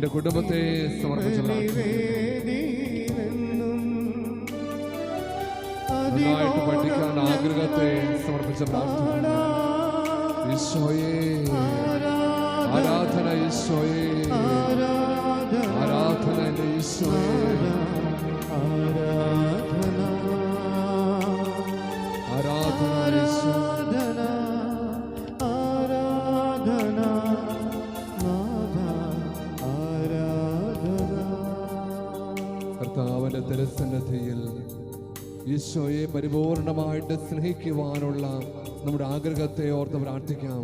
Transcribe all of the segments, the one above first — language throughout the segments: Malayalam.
എന്റെ കുടുംബത്തെ സമർപ്പിച്ച് നന്നായിട്ട് പഠിക്കാൻ ആഗ്രഹത്തെ സമർപ്പിച്ച പ്രാർത്ഥന. ഈശോയേ ആരാധന, ഈശോയേ ആരാധന, എന്റെ ഈശോയേ ആരാധന, കർത്താവിന്റെ തിരുസന്നിധിയിൽ ഈശോയെ പരിപൂർണമായിട്ട് സ്നേഹിക്കുവാനുള്ള നമ്മുടെ ആഗ്രഹത്തെ ഓർത്ത് പ്രാർത്ഥിക്കാം.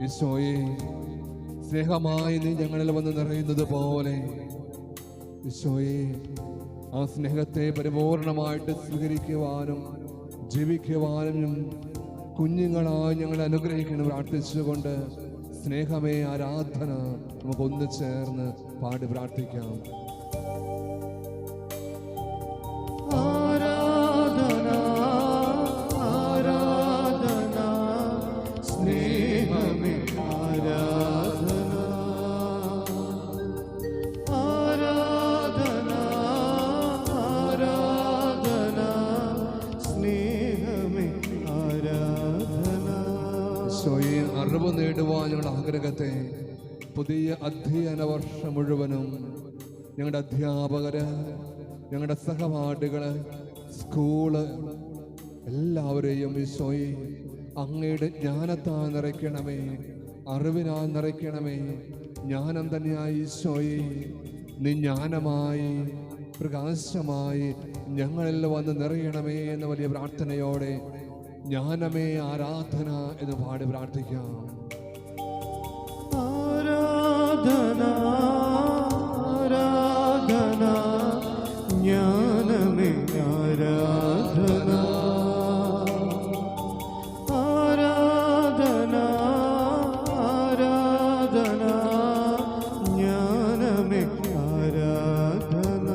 ഈശോയെ സ്നേഹമായി നീ ഞങ്ങളിൽ വന്ന് നിറയുന്നത് പോലെ ഈശോയെ ആ സ്നേഹത്തെ പരിപൂർണമായിട്ട് സ്വീകരിക്കുവാനും ജീവിക്കുവാനും കുഞ്ഞുങ്ങളായി ഞങ്ങളെ അനുഗ്രഹിക്കണം പ്രാർത്ഥിച്ചുകൊണ്ട് സ്നേഹമേ ആരാധന നമുക്കൊന്ന് ചേർന്ന് പാടി പ്രാർത്ഥിക്കാം. അറിവ് നേടുവാൻ ഞങ്ങളുടെ ആഗ്രഹത്തെ പുതിയ അധ്യയന വർഷം മുഴുവനും ഞങ്ങളുടെ അധ്യാപകര്, ഞങ്ങളുടെ സഹപാഠികള്, സ്കൂള് എല്ലാവരെയും ഈശോയെ അങ്ങയുടെ ജ്ഞാനത്താൽ നിറയ്ക്കണമേ, അറിവിനാൽ നിറയ്ക്കണമേ. ജ്ഞാനം തന്നെയായി ഈശോയെ നീ ജ്ഞാനമായി പ്രകാശമായി ഞങ്ങളിൽ വന്ന് നിറയണമേ എന്ന വലിയ പ്രാർത്ഥനയോടെ ജ്ഞാനമേ ആരാധന എന്ന് പാടി പ്രാർത്ഥിക്കാം. ആരാധന ആരാധന ജ്ഞാനമേ ആരാധന ആരാധന ആരാധന ജ്ഞാനമേ ആരാധന.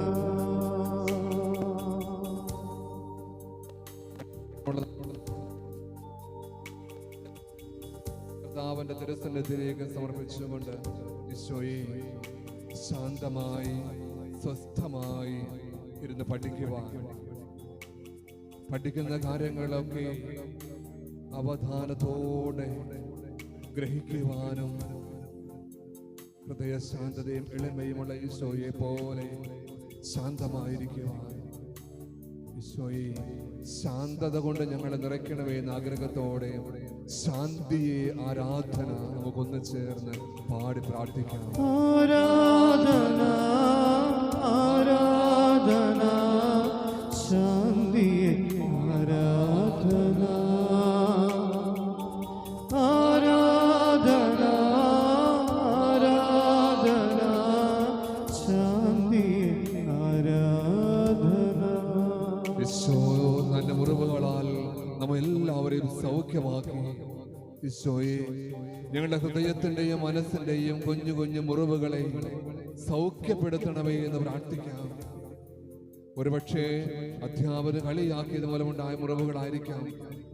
കർത്താവിന്റെ തിരുസന്നിധിയിലേക്ക് സമർപ്പിച്ചുകൊണ്ട് ഈശോയെ ശാന്തമായി സ്വസ്ഥമായി ഇരുന്ന് പഠിക്കുന്ന കാര്യങ്ങളൊക്കെ അവധാനത്തോടെ ഗ്രഹിക്കുവാനും ഹൃദയശാന്തതയും എളിമയുമുള്ള ഈശോയെ പോലെ ശാന്തമായിരിക്കുവാൻ ഈശോയെ ശാന്തത കൊണ്ട് ഞങ്ങളെ നിറയ്ക്കണമേ എന്ന ആഗ്രഹത്തോടെ ശാന്തിയെ ആരാധന നമുക്കൊന്ന് ചേർന്ന് പാടി പ്രാർത്ഥിക്കാം. ആരാധന ആരാധന ശാന്തിയെ ആരാധന ആരാധന ആരാധന ശാന്തിയെ ആരാധന. ഈശോ നല്ല മുറിവുകളാൽ നമ്മെല്ലാവരെയും സൗഖ്യമാക്കി ഈശോയെ ഞങ്ങളുടെ ഹൃദയത്തിന്റെയും മനസ്സിന്റെയും കുഞ്ഞു കുഞ്ഞു മുറിവുകളെ സൗഖ്യപ്പെടുത്തണമേ എന്ന് പ്രാർത്ഥിക്കാം. ഒരുപക്ഷെ അധ്യാപകർ കളിയാക്കിയത് മൂലമുണ്ടായ മുറിവുകളായിരിക്കാം,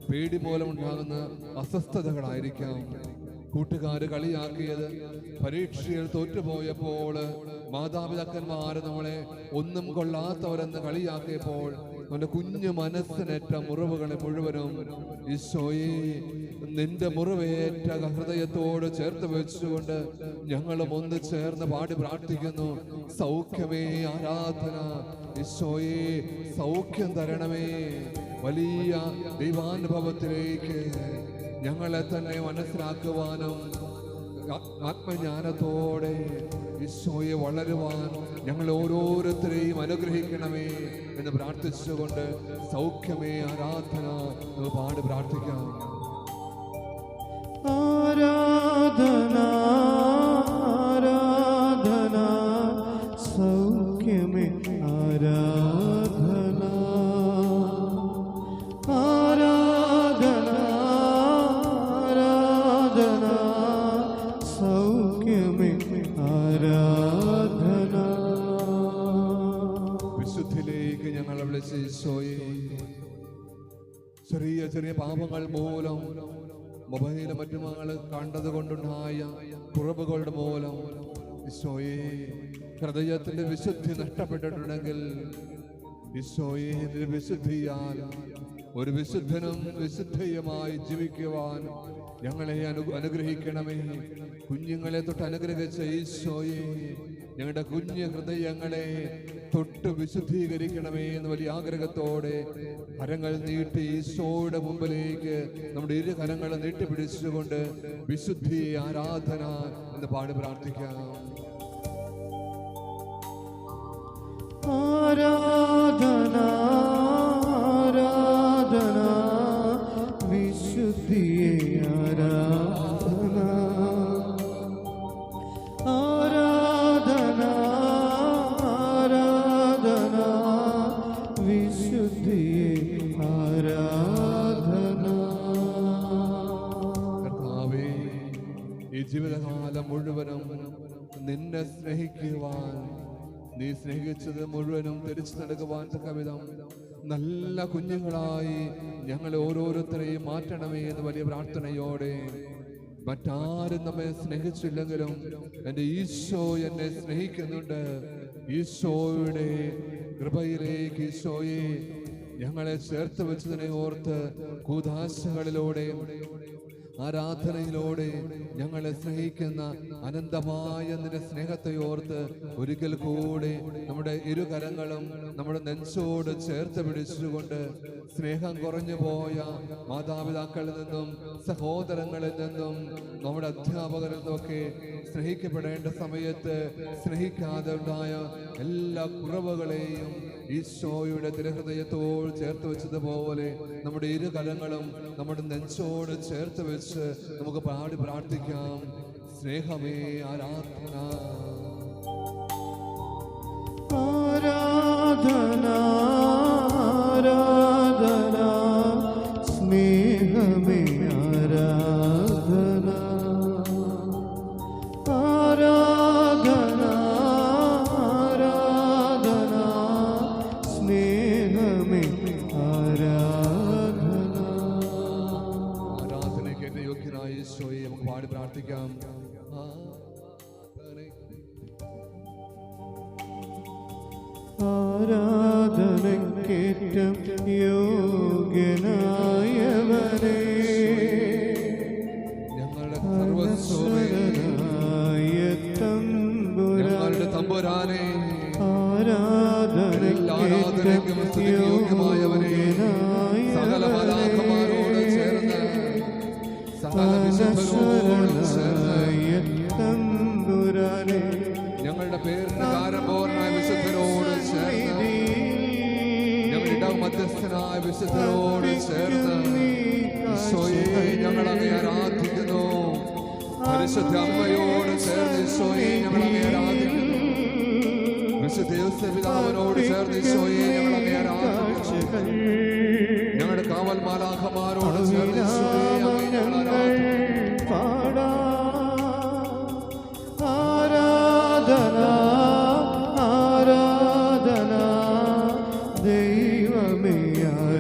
പേടി മൂലമുണ്ടാകുന്ന അസ്വസ്ഥതകളായിരിക്കാം, കൂട്ടുകാര് കളിയാക്കിയത്, പരീക്ഷയിൽ തോറ്റുപോയപ്പോൾ മാതാപിതാക്കന്മാര് നമ്മളെ ഒന്നും കൊള്ളാത്തവരെന്ന് കളിയാക്കിയപ്പോൾ നമ്മുടെ കുഞ്ഞു മനസ്സിനേറ്റ മുറിവുകളെ മുഴുവനും ഈശോയെ നിന്റെ മുറിവേറ്റ ഹൃദയത്തോട് ചേർത്ത് വെച്ചുകൊണ്ട് ഞങ്ങളും ഒന്ന് ചേർന്ന് പാടി പ്രാർത്ഥിക്കുന്നു. സൗഖ്യമേ ആരാധന, ഈശോയെ സൗഖ്യം തരണമേ. വലിയ ദൈവാനുഭവത്തിലേക്ക് ഞങ്ങളെ തന്നെ മനസ്സിലാക്കുവാനും ആത്മജ്ഞാനത്തോടെ ഈശോയെ വളരുവാൻ ഞങ്ങൾ ഓരോരുത്തരെയും അനുഗ്രഹിക്കണമേ എന്ന് പ്രാർത്ഥിച്ചുകൊണ്ട് സൗഖ്യമേ ആരാധന പാടി പ്രാർത്ഥിക്കാം. ആരാധന ആരാധന സൗഖ്യമേ ആരാധന ആരാധന ആരാധന സൗഖ്യമേ ആരാധന. വിശുദ്ധിയിലേക്ക് ഞങ്ങൾ വിളിച്ച ഈശോയെ ചെറിയ ചെറിയ പാപങ്ങൾ മൂലം മൊബൈലും മറ്റും കണ്ടത് കൊണ്ടുണ്ടായ കുറവുകളുടെ മൂലം ഈശോയെ, ഹൃദയത്തിന്റെ വിശുദ്ധി നഷ്ടപ്പെട്ടിട്ടുണ്ടെങ്കിൽ ഈശോയെ, നിന്റെ വിശുദ്ധിയാൽ ഒരു വിശുദ്ധനും വിശുദ്ധയുമായി ജീവിക്കുവാൻ ഞങ്ങളെ അനുഗ്രഹിക്കണമേ. കുഞ്ഞുങ്ങളെ തൊട്ട് അനുഗ്രഹിച്ച ഈശോയെ, ഞങ്ങളുടെ കുഞ്ഞു ഹൃദയങ്ങളെ തൊട്ട് വിശുദ്ധീകരിക്കണമേ എന്ന് വലിയ ആഗ്രഹത്തോടെ കരങ്ങൾ നീട്ടി ഈശോയുടെ മുമ്പിലേക്ക് നമ്മുടെ ഇരു കരങ്ങൾ നീട്ടിപ്പിടിച്ചുകൊണ്ട് വിശുദ്ധി ആരാധന എന്ന് പാടി പ്രാർത്ഥിക്കാം. ആരാധന ആരാധന വിശുദ്ധിയെ ആരാധന ആരാധന ആരാധന വിശുദ്ധിയെ ആരാധന. കർത്താവേ, ഈ ജീവിതകാലം മുഴുവനും നിന്നെ സ്നേഹിക്കുവാൻ, നീ സ്നേഹിച്ചത് മുഴുവനും തിരിച്ചു നൽകുവാൻ തക്കവിധം നല്ല കുഞ്ഞുങ്ങളായി ഞങ്ങളെ ഓരോരുത്തരെയും മാറ്റണമേ എന്ന് വലിയ പ്രാർത്ഥനയോടെ, മറ്റാരും നമ്മെ സ്നേഹിച്ചില്ലെങ്കിലും എൻ്റെ ഈശോ എന്നെ സ്നേഹിക്കുന്നുണ്ട്. ഈശോയുടെ കൃപയിലേക്ക് ഈശോയെ ഞങ്ങളെ ചേർത്ത് വെച്ചതിനെ ഓർത്ത് കൂദാശകളിലൂടെ ആരാധനയിലൂടെ ഞങ്ങളെ സ്നേഹിക്കുന്ന അനന്തമായ നിന്റെ സ്നേഹത്തെ ഓർത്ത് ഒരിക്കൽ കൂടെ നമ്മുടെ ഇരുകരങ്ങളും നമ്മുടെ നെഞ്ചോട് ചേർത്ത് പിടിച്ചുകൊണ്ട് സ്നേഹം കുറഞ്ഞു പോയ മാതാപിതാക്കളിൽ നിന്നും സഹോദരങ്ങളിൽ നിന്നും നമ്മുടെ അധ്യാപകരിൽ നിന്നൊക്കെ സ്നേഹിക്കപ്പെടേണ്ട സമയത്ത് സ്നേഹിക്കാതെ ഉണ്ടായ എല്ലാ കുറവുകളെയും ഈശോയുടെ തിരുഹൃദയത്തോട് ചേർത്ത് വെച്ചതുപോലെ നമ്മുടെ ഇരുകരങ്ങളും നമ്മുടെ നെഞ്ചോട് ചേർത്ത് വെച്ച് നമുക്ക് പാടി പ്രാർത്ഥിക്കാം. സ്നേഹമേ ആരാധന ആരാധന ആരാധന സ്നേഹമേ ആരാധന ആരാധന ആരാധന സ്നേഹമേ ആരാധന. ആരാധനയ്ക്ക് എന്റെ യോഗ്യനായ ഈശോയെ നമുക്ക് പാടി പ്രാർത്ഥിക്കാം. ആരാധനക്കേറ്റം യോഗ്യനായവനേ, ഞങ്ങളുടെ സർവസ്വനായ തമ്പുരാനെ, ആരാധനക്കേറ്റം യോഗ്യനായവനേ, സകല മാലാഖമാരോട് ചേർന്ന് സകല വിശുദ്ധരോട് ചേർന്ന് തമ്പുരാനെ, ഞങ്ങളുടെ പേരിന് കാരമ്പോർനായ വിശുദ്ധരോട് ചേർന്ന് ഞങ്ങളുടെ മധ്യസ്ഥനായ വിശുദ്ധരോട് ചേർന്ന് ഈശോയെ ഞങ്ങൾ അങ്ങേ ആരാധിക്കുന്നു. പരിശുദ്ധ അമ്മയോട് ചേർന്ന് ഈശോയെ ഞങ്ങൾ അങ്ങേ ആരാധിക്കുന്നു. വിശുദ്ധ യോസേപ്പിതാവിനോട് ചേർന്ന് ഈശോയെ ഞങ്ങൾ അങ്ങേ ആരാധിക്കുന്നു. ഞങ്ങളുടെ കാവൽ മാലാഖമാരോട് ചേർന്ന് ഈശോയെ അങ്ങേ ഞങ്ങൾ ആരാധിക്കുന്നു. ആരാധന ആരാധന ദൈവമേ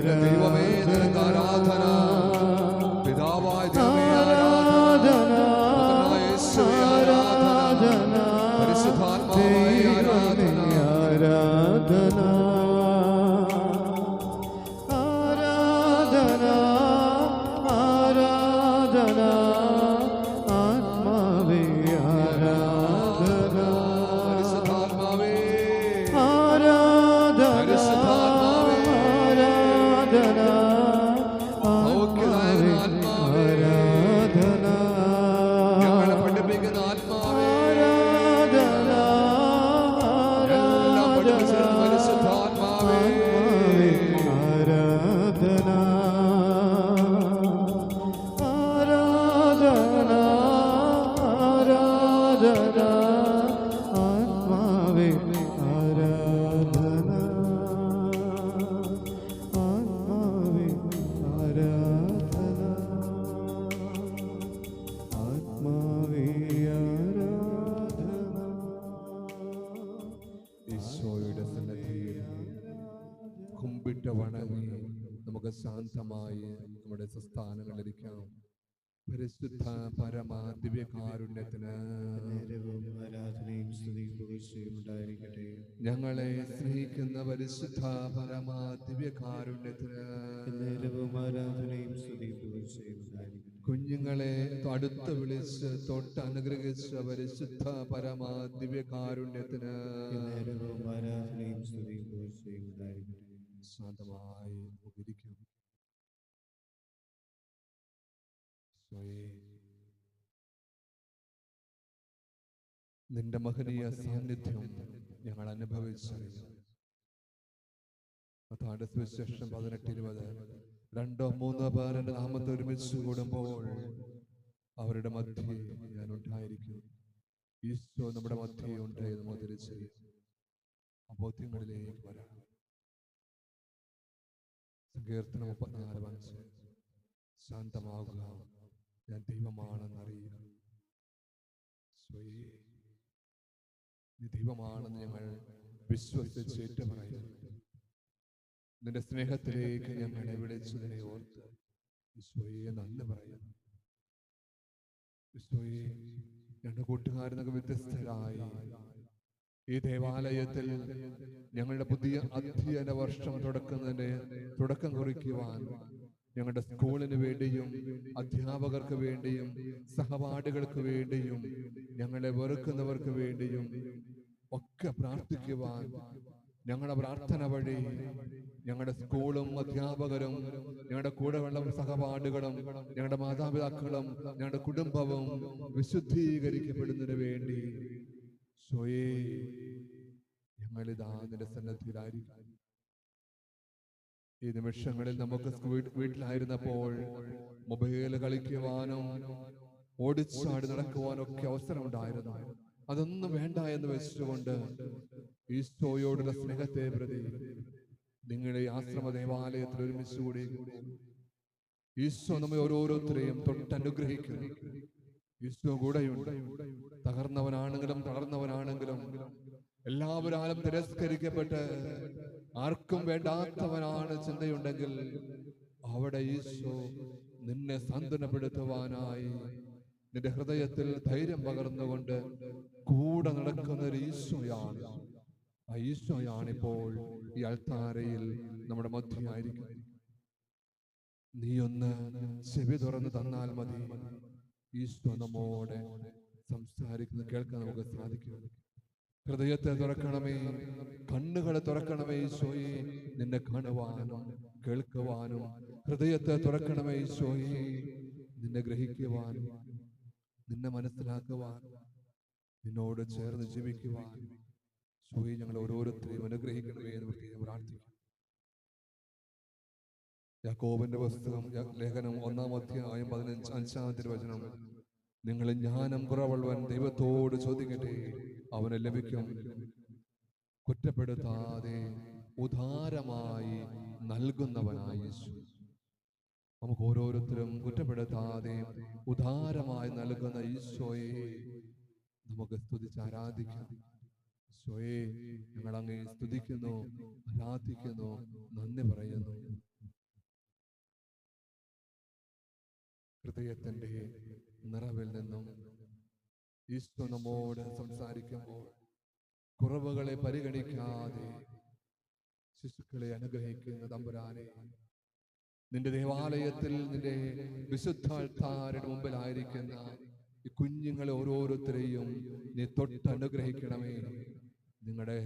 ദൈവമേ നിനക്ക് ആരാധന. പിതാവായ ദൈവമേ ആരാധന. പുത്രനായ യേശുവേ ആരാധന. പരിശുദ്ധാത്മാവേ ആരാധന. ആരാധന ആരാധന ആരാധന ആത്മാവേ ആരാധന പരിശുദ്ധാത്മാവേ ആരാധന പരിശുദ്ധാത്മാവേ ആരാധന സൗഖ്യദായകനായ ആത്മാവേ ആരാധന ഞങ്ങളെ പഠിപ്പിക്കുന്ന ആത്മാവേ ആരാധന എല്ലാം പഠിപ്പിച്ചിരുന്ന പരിശുദ്ധാത്മാവേ ആരാധന ആരാധന ആരാധന ആത്മാവേ ആരാധന ആത്മാവേ ആരാധന ആത്മാവേ ആരാധന. ഈശോയുടെ സന്നിധിയിൽ കുമ്പിട്ട് വണങ്ങി നമുക്ക് ശാന്തമായി നമ്മുടെ സ്ഥാനങ്ങളിലിരിക്കാം. പരിശുദ്ധ പരമ ദിവ്യകാരുണ്യത്തിന് നേരവും ആരാധനയും ഉണ്ടായിരിക്കട്ടെ. ഞങ്ങളെ സ്നേഹിക്കുന്ന പരിശുദ്ധ പരമാ ദിവ്യകാരുണ്യത്തിന് നേരവും ആരാധനയും സ്തുതിയും പുകഴ്ചയും ഉണ്ടായിരിക്കട്ടെ. കുഞ്ഞുങ്ങളെ അടുത്ത് വിളിച്ച് തൊട്ട് അനുഗ്രഹിച്ച പരിശുദ്ധ പരമാ ദിവ്യകാരുണ്യത്തിന് നേരവും ആരാധനയും സ്തുതിയും പുകഴ്ചയും ഉണ്ടായിരിക്കട്ടെ. ശാന്തമായി ഇരിക്കും. നിന്റെ മഹനീയ സാന്നിധ്യം ഞങ്ങൾ അനുഭവിച്ചറിഞ്ഞു. മത്തായിയുടെ സുവിശേഷം 18:20 രണ്ടോ മൂന്നോ പേർ എൻ്റെ നാമത്തിൽ ഒരുമിച്ച് കൂടുമ്പോൾ അവരുടെ മധ്യേ ഞാൻ ഉണ്ടായിരിക്കും. ഈശോ നമ്മുടെ മധ്യേ ഉണ്ട് എന്ന് മുദ്രിച്ച് ആ ബോധ്യങ്ങളിലേക്ക് വരാം. സങ്കീർത്തനം 34:5 ശാന്തമാകുക, ഞാൻ ദൈവമാണെന്നറിയുക. നീ ദൈവമാണെന്ന് ഞങ്ങൾ വിശ്വസിച്ച് ഏറ്റുപറയുന്നു. നിന്റെ സ്നേഹത്തിലേക്ക് ഞങ്ങളെ വിളിച്ചതിനെ ഓർത്ത് ഈശോയെ നന്ദി പറയുന്നു. ഈശോയെ, ഞങ്ങളുടെ കൂട്ടുകാരനൊക്കെ വ്യത്യസ്തരായി ഈ ദേവാലയത്തിൽ ഞങ്ങളുടെ പുതിയ അധ്യയന വർഷം തുടക്കം കുറിക്കുവാൻ ഞങ്ങളുടെ സ്കൂളിന് വേണ്ടിയും അധ്യാപകർക്ക് വേണ്ടിയും സഹപാഠികൾക്ക് വേണ്ടിയും ഞങ്ങളെ വെറുക്കുന്നവർക്ക് വേണ്ടിയും ഒക്കെ പ്രാർത്ഥിക്കുവാൻ ഞങ്ങളുടെ പ്രാർത്ഥന വഴി ഞങ്ങളുടെ സ്കൂളും അധ്യാപകരും ഞങ്ങളുടെ കൂടെയുള്ള സഹപാഠികളും ഞങ്ങളുടെ മാതാപിതാക്കളും ഞങ്ങളുടെ കുടുംബവും വിശുദ്ധീകരിക്കപ്പെടുന്നതിന് വേണ്ടി സ്വയേ ഞങ്ങളിതാ നിന്റെ സന്നദ്ധിയിലായിരിക്കും. ഈ നിമിഷങ്ങളിൽ നമുക്ക് വീട്ടിലായിരുന്നപ്പോൾ മൊബൈൽ കളിക്കുവാനും ഓടിച്ചാടി നടക്കുവാനും ഒക്കെ അവസരമുണ്ടായിരുന്നു. അതൊന്നും വേണ്ട എന്ന് വെച്ചുകൊണ്ട് ഈശോയോടുള്ള സ്നേഹത്തെ പ്രതി നിങ്ങളുടെ ആശ്രമ ദേവാലയത്തിൽ ഒരുമിച്ച് കൂടി ഈശോ നമ്മെ ഓരോരുത്തരെയും തൊട്ടനുഗ്രഹിക്കുന്നു. ഈശോ കൂടെയുണ്ട്. തകർന്നവനാണെങ്കിലും എല്ലാവരും തിരസ്കരിക്കപ്പെട്ട് ആർക്കും വേണ്ടാത്തവനാണ് ചിന്തയുണ്ടെങ്കിൽ അവിടെ ഈശോ നിന്നെ സാന്ത്വനപ്പെടുത്തുവാനായി നിന്റെ ഹൃദയത്തിൽ ധൈര്യം പകർന്നുകൊണ്ട് കൂടെ നടക്കുന്ന ഒരു ഈശോയാണ്. ആ ഈശോയാണിപ്പോൾ ഈ അൾത്താരയിൽ നമ്മുടെ മധ്യയായിരിക്കും. നീ ഒന്ന് ചെവി തുറന്ന് തന്നാൽ മതി, ഈശോ നമ്മോടെ സംസാരിക്കുന്നത് കേൾക്കാൻ നമുക്ക് സാധിക്കും. ഹൃദയത്തെ തുറക്കണമേ, കണ്ണുകളെ തുറക്കണമേ ഈശോയെ, നിന്നെ കാണുവാനും കേൾക്കുവാനും. ഹൃദയത്തെ തുറക്കണമേ ഈശോയെ, നിന്നെ ഗ്രഹിക്കുവാനും നിന്നെ മനസ്സിലാക്കുവാൻ നിന്നോട് ചേർന്ന് ജീവിക്കുവാൻ. ഈശോയെ, ഞങ്ങൾ ഓരോരുത്തരെയും അനുഗ്രഹിക്കണമേ എന്ന് പ്രത്യേകം പ്രാർത്ഥിക്കും. യാക്കോബിന്റെ പുസ്തകം ലേഖനം 1-ാം അധ്യായം 15-ാമത്തെ വചനം, നിങ്ങൾ ജ്ഞാനം കുറവുള്ളവൻ ദൈവത്തോട് ചോദിക്കട്ടെ, അവന് ലഭിക്കും. കുറ്റപ്പെടുത്താതെ ഉദാരമായി നൽകുന്നവനായ യേശു. നമുക്ക് ഓരോരുത്തരും കുറ്റപ്പെടുത്താതെ ഉദാരമായി നൽകുന്ന ഈശോയെ നമുക്ക് സ്തുതിച്ച് ആരാധിക്കാം. ഈശോയെ, ഞങ്ങൾ അങ്ങേ സ്തുതിക്കുന്നു, ആരാധിക്കുന്നു, നന്ദി പറയുന്നു. ഹൃദയത്തിന്റെ നിറവിൽ നിന്നും ഈശോ നമ്മോട് സംസാരിക്കുമ്പോൾ കുറവുകളെ പരിഗണിക്കാതെ ശിശുക്കളെ അനുഗ്രഹിക്കുന്ന തമ്പുരാനെ, നിന്റെ ദേവാലയത്തിൽ നിന്റെ വിശുദ്ധ അൾത്താരയുടെ മുമ്പിലായിരിക്കുന്ന ഈ കുഞ്ഞുങ്ങളെ ഓരോരുത്തരെയും നീ തൊട്ടനുഗ്രഹിക്കണമേ. നിങ്ങളുടെ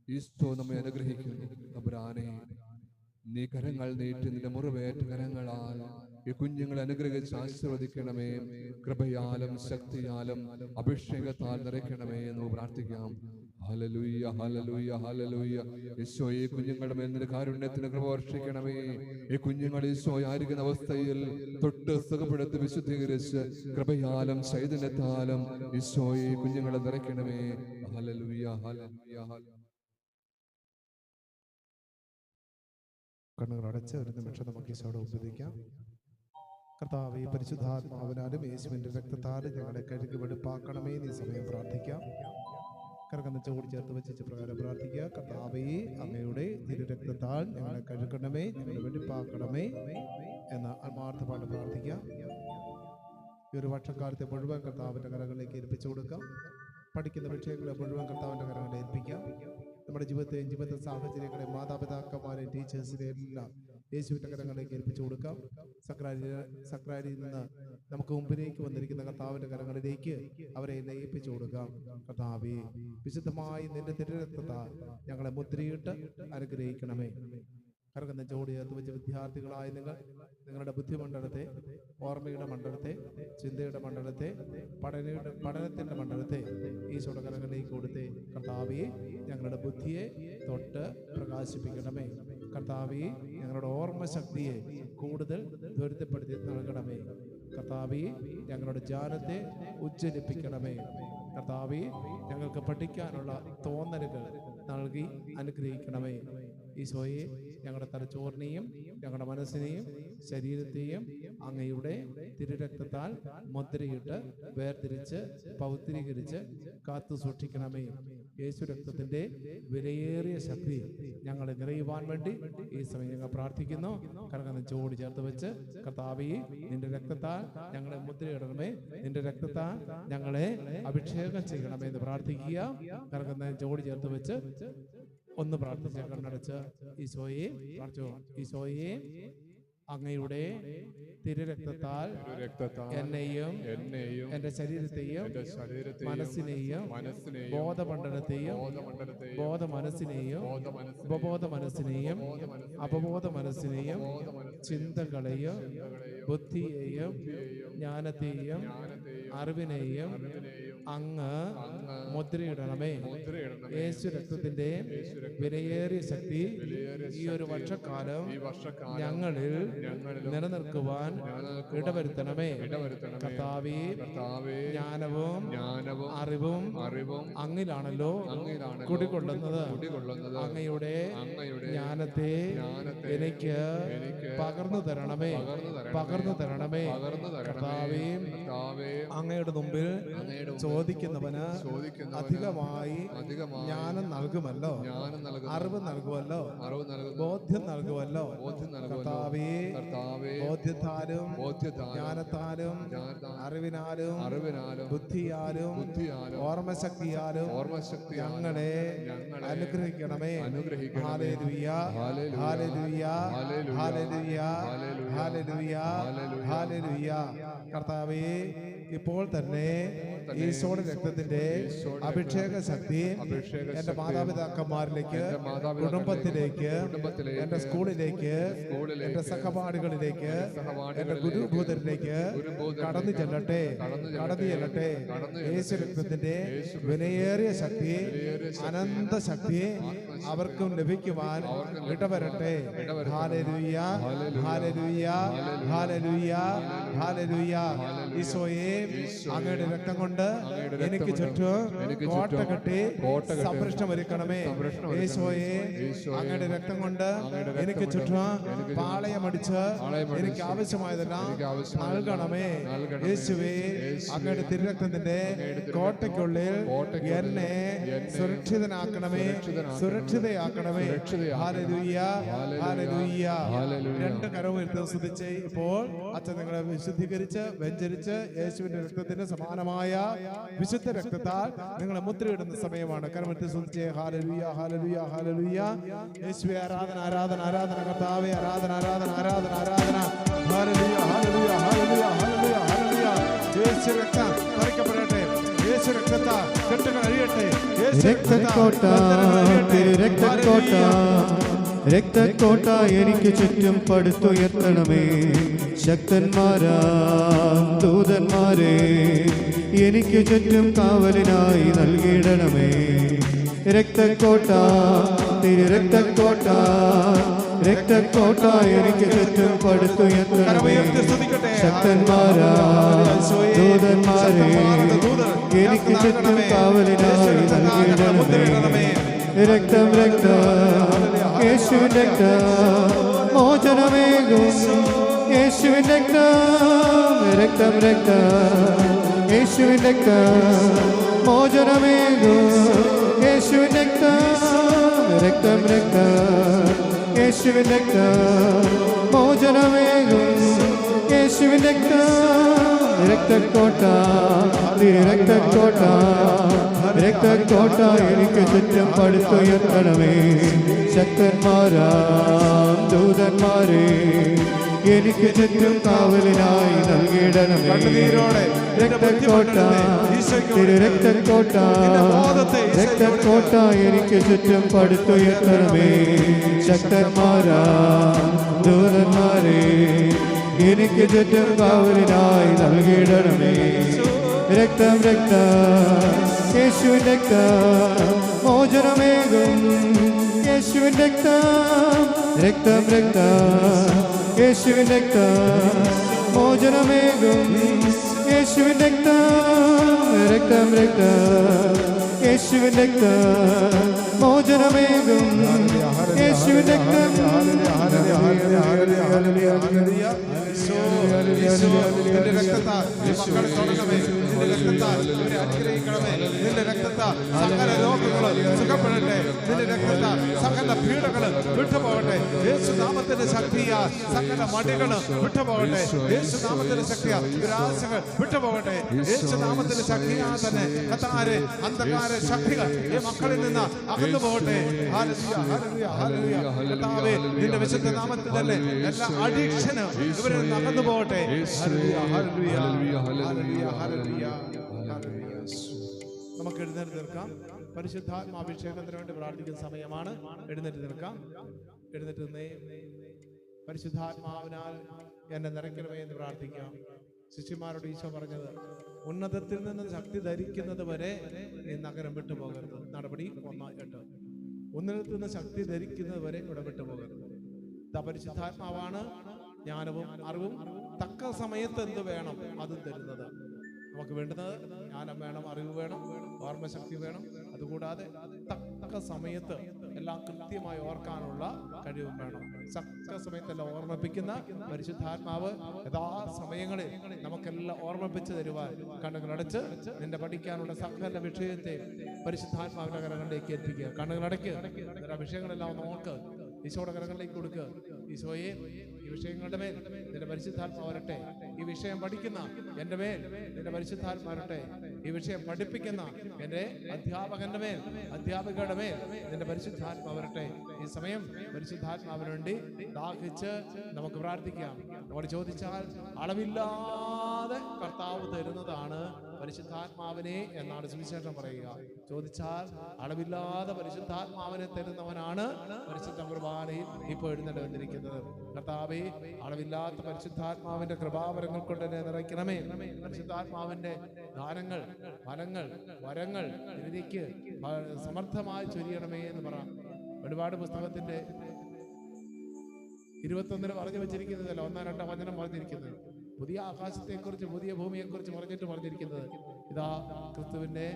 ഈശോ നമ്മെ അനുഗ്രഹിക്കുന്നു. തമ്പുരാനെ, നീ കരങ്ങൾ നീട്ടി നിന്റെ മുറിവേറ്റ കരങ്ങളാൽ ഈ കുഞ്ഞുങ്ങളെ അനുഗ്രഹിച്ച് ആശീർവദിക്കണമേ. കൃപയാലും ശക്തിയാലും അഭിഷേകത്താൽ നിറയ്ക്കണമേ എന്ന് പ്രാർത്ഥിക്കാം. ഹല്ലേലൂയ, ഹല്ലേലൂയ, ഹല്ലേലൂയ. ഈശോ, ഈ കുഞ്ഞുങ്ങളുടെ മേൽ നിന്റെ കാരുണ്യത്തിന് കൃപ വർഷിക്കണമേ. ഈ കുഞ്ഞുങ്ങൾ ഈശോ ആയിരിക്കുന്ന അവസ്ഥയിൽ തൊട്ട് സുഖപ്പെടുത്തി വിശുദ്ധീകരിച്ച് കൃപയാലും ചൈതന്യത്താലും ഈശോ ഈ കുഞ്ഞുങ്ങളെ നിറയ്ക്കണമേ. ഹല്ലേലൂയ, ഹല്ലേലൂയ, ഹല്ലേലൂയ. കണ്ണുകൾ അടച്ച് ഒരു നിമിഷം നമുക്ക് ഈശോയോട് ഉപദേശിക്കാം. കർത്താവേ, പരിശുദ്ധാത്മാവിനാലും യേശുവിന്റെ രക്തത്താലും ഞങ്ങളെ കഴുകി വെടുപ്പാക്കണമേ എന്ന് ഈ സമയം പ്രാർത്ഥിക്കാം. കരകന്ന് ചോടി ചേർത്ത് വെച്ച് പ്രകാരം പ്രാർത്ഥിക്കുക. കർത്താവേ, അങ്ങയുടെ തിരുരക്തത്താൽ ഞങ്ങളെ കഴുകണമേ, ഞങ്ങളെ വെടുപ്പാക്കണമേ എന്ന ആത്മാർത്ഥമായിട്ട് പ്രാർത്ഥിക്കാം. ഈ ഒരു വർഷക്കാലത്തെ മുഴുവൻ കർത്താവിന്റെ കരങ്ങളിലേക്ക് ഏൽപ്പിച്ചു കൊടുക്കാം. പഠിക്കുന്ന വിഷയങ്ങളെ മുഴുവൻ കർത്താവിൻ്റെ കരങ്ങളെ ഏൽപ്പിക്കാം. നമ്മുടെ ജീവിതത്തെ സാഹചര്യങ്ങളെ മാതാപിതാക്കന്മാരെ ടീച്ചേഴ്സിനെ എല്ലാം യേശുവിൻ്റെ കരങ്ങളിലേക്ക് ഏൽപ്പിച്ചു കൊടുക്കാം. സക്രാരിയിൽ നിന്ന് നമുക്ക് മുമ്പിലേക്ക് വന്നിരിക്കുന്ന കർത്താവിൻ്റെ കരങ്ങളിലേക്ക് അവരെ ഏൽപ്പിച്ചു കൊടുക്കാം. കർത്താവേ, വിശുദ്ധമായി നിന്റെ തിരുരക്തത്താൽ ഞങ്ങളെ മുദ്രയിട്ട് അനുഗ്രഹിക്കണമേ. കരകന്ന ജോഡി ചേർത്ത് വെച്ച വിദ്യാർത്ഥികളായ നിങ്ങളുടെ ബുദ്ധിമണ്ഡലത്തെ, ഓർമ്മയുടെ മണ്ഡലത്തെ, ചിന്തയുടെ മണ്ഡലത്തെ, പഠനത്തിൻ്റെ മണ്ഡലത്തെ ഈശോയുടെ കരങ്ങളിലേക്ക് കൊടുത്തേ. കർത്താവേ, ഞങ്ങളുടെ ബുദ്ധിയെ തൊട്ട് പ്രകാശിപ്പിക്കണമേ. കർത്താവേ, ഞങ്ങളുടെ ഓർമ്മ ശക്തിയെ കൂടുതൽ ത്വരിതപ്പെടുത്തി നൽകണമേ. കർത്താവേ, ഞങ്ങളുടെ ജ്ഞാനത്തെ ഉജ്ജ്വലിപ്പിക്കണമേ. കർത്താവേ, ഞങ്ങൾക്ക് പഠിക്കാനുള്ള തോന്നലുകൾ നൽകി അനുഗ്രഹിക്കണമേ. ഈശോയെ, ഞങ്ങളുടെ തലച്ചോറിനെയും ഞങ്ങളുടെ മനസ്സിനെയും ശരീരത്തെയും അങ്ങയുടെ തിരുരക്തത്താൽ മുദ്രയിട്ട് വേർതിരിച്ച് പൗത്രീകരിച്ച് കാത്തു സൂക്ഷിക്കണമേ. യേശു രക്തത്തിന്റെ വിലയേറിയ ശക്തി ഞങ്ങളെ നിറയുവാൻ വേണ്ടി ഈ സമയം ഞങ്ങൾ പ്രാർത്ഥിക്കുന്നു. കരകന്ന് ചോടി ചേർത്ത് വെച്ച്, കർത്താവേ, നിന്റെ രക്തത്താൽ ഞങ്ങളെ മുദ്രയിടണമേ, നിന്റെ രക്തത്താൽ ഞങ്ങളെ അഭിഷേകം ചെയ്യണമേ എന്ന് പ്രാർത്ഥിക്കുക. കരകന്ന് ചോടി ചേർത്ത് വെച്ച് ഒന്ന് പ്രാർത്ഥിച്ച കണ്ണടച്ച് ഈശോയെ പ്രാർത്ഥിച്ചു. ഈശോയെ, അങ്ങയുടെ തിരുരക്തത്താൽ എന്നെയും എന്റെ ശരീരത്തെയും മനസ്സിനെയും ബോധമണ്ഡലത്തെയും ഉപബോധ മനസ്സിനെയും അപബോധ മനസ്സിനെയും ചിന്തകളെയും ബുദ്ധിയെയും ജ്ഞാനത്തെയും അറിവിനെയും അങ്ങ് മുദ്രയിടണമേ. യേശു രക്തത്തിന്റെ വിലയേറിയ ശക്തി ഈ ഒരു വർഷക്കാലം ഞങ്ങളിൽ നിലനിൽക്കുവാൻ ഇടവരുത്തണമേ. കർത്താവേ, ജ്ഞാനവും അറിവും അങ്ങിലാണല്ലോ കുടികൊള്ളുന്നത്. അങ്ങയുടെ ജ്ഞാനത്തെ എനിക്ക് പകർന്നു തരണമേ. കർത്താവേ, അങ്ങയുടെ മുമ്പിൽ ചോദിക്കുന്നവന് അധികമായി ജ്ഞാനം നൽകുമല്ലോ, അറിവ് നൽകുമല്ലോ, ബോധ്യം നൽകുമല്ലോ. കർത്താവേ, ബോധ്യത്താലും ജ്ഞാനത്താലും അറിവിനാലും ബുദ്ധിയാലും ഓർമ്മശക്തിയാലും ഞങ്ങളെ അനുഗ്രഹിക്കണമേ. ഹല്ലേലൂയ, ഹല്ലേലൂയ, ഹല്ലേലൂയ, ഹല്ലേലൂയ, ഹല്ലേലൂയ. കർത്താവേ, ഇപ്പോൾ തന്നെ ഈശോയുടെ രക്തത്തിന്റെ അഭിഷേക ശക്തി എന്റെ മാതാപിതാക്കന്മാരിലേക്ക്, കുടുംബത്തിലേക്ക്, എന്റെ സ്കൂളിലേക്ക്, എന്റെ സഹപാഠികളിലേക്ക്, എന്റെ ഗുരുഭൂതരിലേക്ക് കടന്നു ചെല്ലട്ടെ. യേശു രക്തത്തിന്റെ വിലയേറിയ ശക്തി, അനന്ത ശക്തി അവർക്കും ലഭിക്കുവാൻ ഇടവരട്ടെ. ഹല്ലേലൂയ, ഹല്ലേലൂയ, ഹല്ലേലൂയ, ഹല്ലേലൂയ. ഈശോയെ, അങ്ങയുടെ രക്തം കൊണ്ട് എനിക്ക് ചുറ്റും കോട്ട കെട്ടി സംരക്ഷണം ഒരുക്കണമേ. ഈശോയെ, അങ്ങയുടെ രക്തം കൊണ്ട് എനിക്ക് ചുറ്റും പാളയമടിച്ച് എനിക്ക് ആവശ്യമായതെല്ലാം നൽകണമേ. യേശുവേ, അങ്ങയുടെ തിരുരക്തത്തിന്റെ കോട്ടയ്ക്കുള്ളിൽ എന്നെ സുരക്ഷിതനാക്കണമേ, സുരക്ഷിതയാക്കണമേ. Hallelujah, hallelujah. രണ്ട് കരവും എടുത്ത് സ്തുതിച്ച് ഇപ്പോൾ അച്ഛൻ നിങ്ങളെ വിശുദ്ധീകരിച്ച് വെഞ്ചരിച്ച് യേശുവിന്റെ രക്തത്തിന്റെ സമാനമായ വിശുദ്ധ രക്തത്താൽ നിങ്ങളെ മുദ്രയിടുന്ന സമയമാണ്. കരമെടുത്ത് സ്തുതിച്ച് ഹല്ലേലൂയ, ഹല്ലേലൂയ, ഹല്ലേലൂയ. യേശുവേ, ആരാധന, ആരാധന, ആരാധന. കർത്താവേ, ആരാധന, ആരാധന, ആരാധന, ആരാധന. ഹല്ലേലൂയ, ഹല്ലേലൂയ, ഹല്ലേലൂയ, ഹല്ലേലൂയ, ഹല്ലേലൂയ. യേശു രക്തം തളിക്കപ്പെടട്ടെ. യേശു രക്തത്താൽ കെട്ടുകൾ അഴിയട്ടെ. രക്തക്കോട്ട എനിക്ക് ചുറ്റും പടുത്തുയർത്തണമേ. ശക്തന്മാരാ ദൂതന്മാരെ എനിക്ക് ചുറ്റും കാവലിനായി നൽകിയിടണമേ. രക്തക്കോട്ട, രക്തക്കോട്ട, രക്തക്കോട്ട എനിക്ക് ചുറ്റും പടുത്തുയർത്തണമേ. ശക്തന്മാരാ ദൂതന്മാരെ എനിക്ക് ചുറ്റും കാവലിനായി നൽകിയിടണമേ. രക്തം, രക്തം, യേശുവിൻ രക്തം മോചനമേകും. യേശുവിൻ രക്തം, രക്തം, രക്തം, യേശുവിൻ രക്തം മോചനമേകും. യേശുവിൻ രക്തം, രക്തം, രക്തം, യേശുവിൻ രക്തം മോചനമേകും. യേശുവിൻ രക്തം, രക്തക്കോട്ട, രക്തക്കോട്ട, രക്തക്കോട്ട എനിക്ക് ചുറ്റും പടുത്തുയർത്തണമേ. ശക്തന്മാരാം ദൂതന്മാരെ എനിക്ക് ചുറ്റും കാവലിനായി നൽകിയിടണമേ. രക്തക്കോട്ട രക്തക്കോട്ട രക്തക്കോട്ട എനിക്ക് ചുറ്റും പടുത്തുയർത്തണമേ. ശക്തന്മാരാം ദൂതന്മാരെ എനിക്ക് ചുറ്റും കാവലിനായി നൽകിയിടണമേ. രക്തം രക്തം യേശുവിൻ രക്തം മോചനമേകും. യേശുവിൻ രക്തം രക്തം രക്തം യേശുവിൻ രക്തം മോചനമേകും. യേശുവിൻ രക്തം രക്തം രക്തം യേശുവിൻ രക്തം മോചനമേകും. യേശുവിൻ രക്തം നിന്റെ രക്തത്താൽ മക്കളെ തൊടണമേ. നിന്റെ രക്തത്താൽ ഇവരെ അനുഗ്രഹിക്കണമേ. നിന്റെ രക്തത്താൽ സകല രോഗങ്ങളും സുഖപ്പെടട്ടെ. നിന്റെ രക്തത്താൽ സകല പീഡകളും വിട്ടുപോകട്ടെ. യേശുനാമത്തിന്റെ ശക്തിയാൽ സകല മടികളും വിട്ടുപോകട്ടെ. യേശുനാമത്തിന്റെ ശക്തിയാൽ നിരാശകൾ വിട്ടുപോകട്ടെ. യേശുനാമത്തിന്റെ ശക്തിയാൽ തന്നെ കർത്താവേ അന്ധകാര ശക്തികൾ ഈ മക്കളിൽ നിന്ന് അകന്നു പോകട്ടെ. ഹല്ലേലൂയ ഹല്ലേലൂയ ഹല്ലേലൂയ. കർത്താവേ നിന്റെ വിശുദ്ധ നാമത്തിൽ തന്നെ എല്ലാ അഡിക്ഷനും ഇവരിൽ നിന്ന് അകന്നു പോകട്ടെ. ഹല്ലേലൂയ ഹല്ലേലൂയ ഹല്ലേലൂയ ഹല്ലേലൂയ ഹല്ലേലൂയ. നമുക്ക് എഴുന്നേറ്റ് നിൽക്കാം. പരിശുദ്ധാത്മാഭിഷേകത്തിന് വേണ്ടി പ്രാർത്ഥിക്കുന്ന സമയമാണ്. എഴുന്നേറ്റ് നിൽക്കാം. എഴുന്നേറ്റ് നിന്നേ. പരിശുദ്ധാത്മാവിനാൽ എന്നെ നിറയ്ക്കണമേ എന്ന് പ്രാർത്ഥിക്കാം. ശിഷ്യന്മാരോട് ഈശോ പറഞ്ഞത്, ഉന്നതത്തിൽ നിന്ന് ശക്തി ധരിക്കുന്നത് വരെ നീ നഗരം വിട്ടുപോകരുത്. നടപടി 1:8. ഉന്നതത്തിൽ നിന്ന് ശക്തി ധരിക്കുന്നത് വരെ ഇവിടെ വിട്ടുപോകരുത്. ഇതാ പരിശുദ്ധാത്മാവാണ് ജ്ഞാനവും അറിവും തക്ക സമയത്ത് എന്ത് വേണം അതും തരുന്നത്. നമുക്ക് വേണ്ടുന്നത് ജ്ഞാനം വേണം, അറിവ് വേണം, ഓർമ്മശക്തി വേണം. അതുകൂടാതെ തക്ക സമയത്ത് എല്ലാം കൃത്യമായി ഓർക്കാനുള്ള കഴിവും വേണം. തക്ക സമയത്തെല്ലാം ഓർമ്മിപ്പിക്കുന്ന പരിശുദ്ധാത്മാവ് യഥാസമയങ്ങളിൽ നമുക്കെല്ലാം ഓർമ്മിപ്പിച്ച് തരുവാൻ കണ്ണുകളടച്ച് നിന്റെ പഠിക്കാനുള്ള സകല വിഷയത്തെ പരിശുദ്ധാത്മാവിന്റെ കരങ്ങളിലേക്ക് എത്തിക്കുക. കണ്ണുകളടയ്ക്ക് നിന്റെ വിഷയങ്ങളെല്ലാം ഒന്ന് ഓർക്ക്. ഈശോയുടെ കരങ്ങളിലേക്ക് കൊടുക്കുക. ഈശോയെ, ഈ വിഷയങ്ങളുടെ മേൽ നിന്റെ പരിശുദ്ധാത്മാവ് വരട്ടെ. ഈ വിഷയം പഠിക്കുന്ന എൻ്റെ മേൽ നിന്റെ പരിശുദ്ധാത്മാവ് വരട്ടെ. ഈ വിഷയം പഠിപ്പിക്കുന്ന എൻ്റെ അധ്യാപകന്റെ മേൽ, അധ്യാപികയുടെ മേൽ നിന്റെ പരിശുദ്ധാത്മാവ് വരട്ടെ. ഈ സമയം പരിശുദ്ധാത്മാവിന് വേണ്ടി ദാഹിച്ച് നമുക്ക് പ്രാർത്ഥിക്കാം. നമ്മൾ ചോദിച്ചാൽ അളവില്ലാതെ കർത്താവ് തരുന്നതാണ് പരിശുദ്ധാത്മാവിനെ എന്നാണ് സുവിശേഷം പറയുക. ചോദിച്ചാൽ അളവില്ലാതെ പരിശുദ്ധാത്മാവിനെ തരുന്നവനാണ് പരിശുദ്ധ കുർബാനയിൽ ഇപ്പോൾ എഴുന്നേറ്റ് വന്നിരിക്കുന്നത്. കർത്താവേ, അളവില്ലാത്ത പരിശുദ്ധാത്മാവിന്റെ കൃപാവരങ്ങൾ കൊണ്ട് എന്നെ നിറയ്ക്കണമേ. പരിശുദ്ധാത്മാവിന്റെ ദാനങ്ങൾ, ഫലങ്ങൾ, വരങ്ങൾ എനിക്ക് സമർത്ഥമായി ചൊരിയണമേ എന്ന് പറ. വെളിപാട് പുസ്തകത്തിന്റെ 21 പറഞ്ഞു വെച്ചിരിക്കുന്നതല്ല, 1-2 വചനം പറഞ്ഞിരിക്കുന്നത്. പുതിയ ആകാശത്തെക്കുറിച്ച്, പുതിയ ഭൂമിയെക്കുറിച്ച് പറഞ്ഞിരിക്കുന്നത്, ഇതാ ക്രിസ്തുവിന്റെ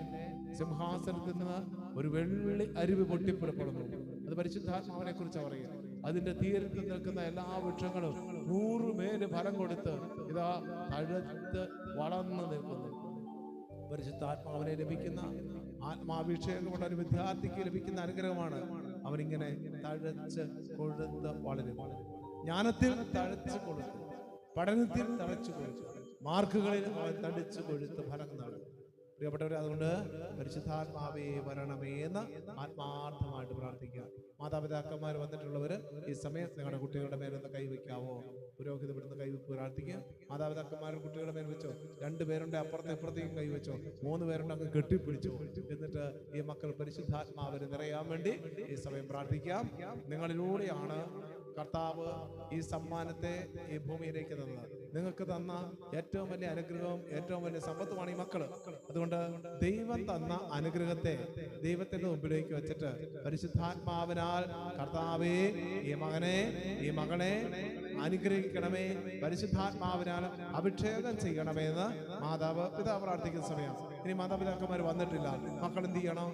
സിംഹാസനത്തിൽ നിന്ന് ഒരു വെള്ളി അരുവി പൊട്ടിപ്പുറപ്പെടുന്നു. അത് പരിശുദ്ധാത്മാവിനെ കുറിച്ച് പറയുക. അതിന്റെ തീരത്ത് നിൽക്കുന്ന എല്ലാ വൃക്ഷങ്ങളും 100 മേല് ഫലം കൊടുത്ത് ഇതാ തഴുത്ത് വളർന്നു നിൽക്കുന്നു. പരിശുദ്ധാത്മാവിനെ ലഭിക്കുന്ന ആത്മാഭിഷേകമുള്ള ഒരു വിദ്യാർത്ഥിക്ക് ലഭിക്കുന്ന അനുഗ്രഹമാണ്. അവനിങ്ങനെ തഴച്ച് കൊഴുത്ത് വളരും. ജ്ഞാനത്തിൽ തഴച്ച് കൊടുത്തു, പഠനത്തിൽ തഴച്ചു കൊടുത്തു, മാർക്കുകളിൽ അവൻ തടിച്ചു കൊഴുത്ത് ഫലം നൽകും. പ്രിയപ്പെട്ടവരെ, അതുകൊണ്ട് പരിശുദ്ധാത്മാവേ വരണമേ എന്ന് ആത്മാർത്ഥമായിട്ട് പ്രാർത്ഥിക്കുക. മാതാപിതാക്കന്മാർ വന്നിട്ടുള്ളവർ ഈ സമയം നിങ്ങളുടെ കുട്ടികളുടെ മേലൊന്ന് കൈവയ്ക്കാവോ? പുരോഹിത ഇവിടുന്ന് കൈവയ്ക്ക് പ്രാർത്ഥിക്കുക. മാതാപിതാക്കന്മാരും കുട്ടികളുടെ മേൽ വെച്ചോ. 2 പേരുണ്ട് അപ്പുറത്തെ ഇപ്പുറത്തേക്കും കൈവച്ചോ. 3 പേരുണ്ട് അങ്ങ് കെട്ടിപ്പിടിച്ചു. എന്നിട്ട് ഈ മക്കൾ പരിശുദ്ധാത്മാവിന് നിറയാൻ വേണ്ടി ഈ സമയം പ്രാർത്ഥിക്കാം. നിങ്ങളിലൂടെയാണ് കർത്താവ് ഈ സമ്മാനത്തെ ഈ ഭൂമിയിലേക്ക് തന്നത്. നിങ്ങൾക്ക് തന്ന ഏറ്റവും വലിയ അനുഗ്രഹവും ഏറ്റവും വലിയ സമ്പത്തുമാണ് ഈ മക്കള്. അതുകൊണ്ട് ദൈവം തന്ന അനുഗ്രഹത്തെ ദൈവത്തിന്റെ മുമ്പിലേക്ക് വെച്ചിട്ട് പരിശുദ്ധാത്മാവിനാൽ കർത്താവേ ഈ മകനെ, ഈ മകളെ അനുഗ്രഹിക്കണമേ, പരിശുദ്ധാത്മാവിനാൽ അഭിഷേകം ചെയ്യണമേ എന്ന് മാതാവ് പിതാവ് പ്രാർത്ഥിക്കുന്ന സമയം. ഇനി മാതാപിതാക്കന്മാർ വന്നിട്ടില്ല, മക്കൾ എന്ത് ചെയ്യണം?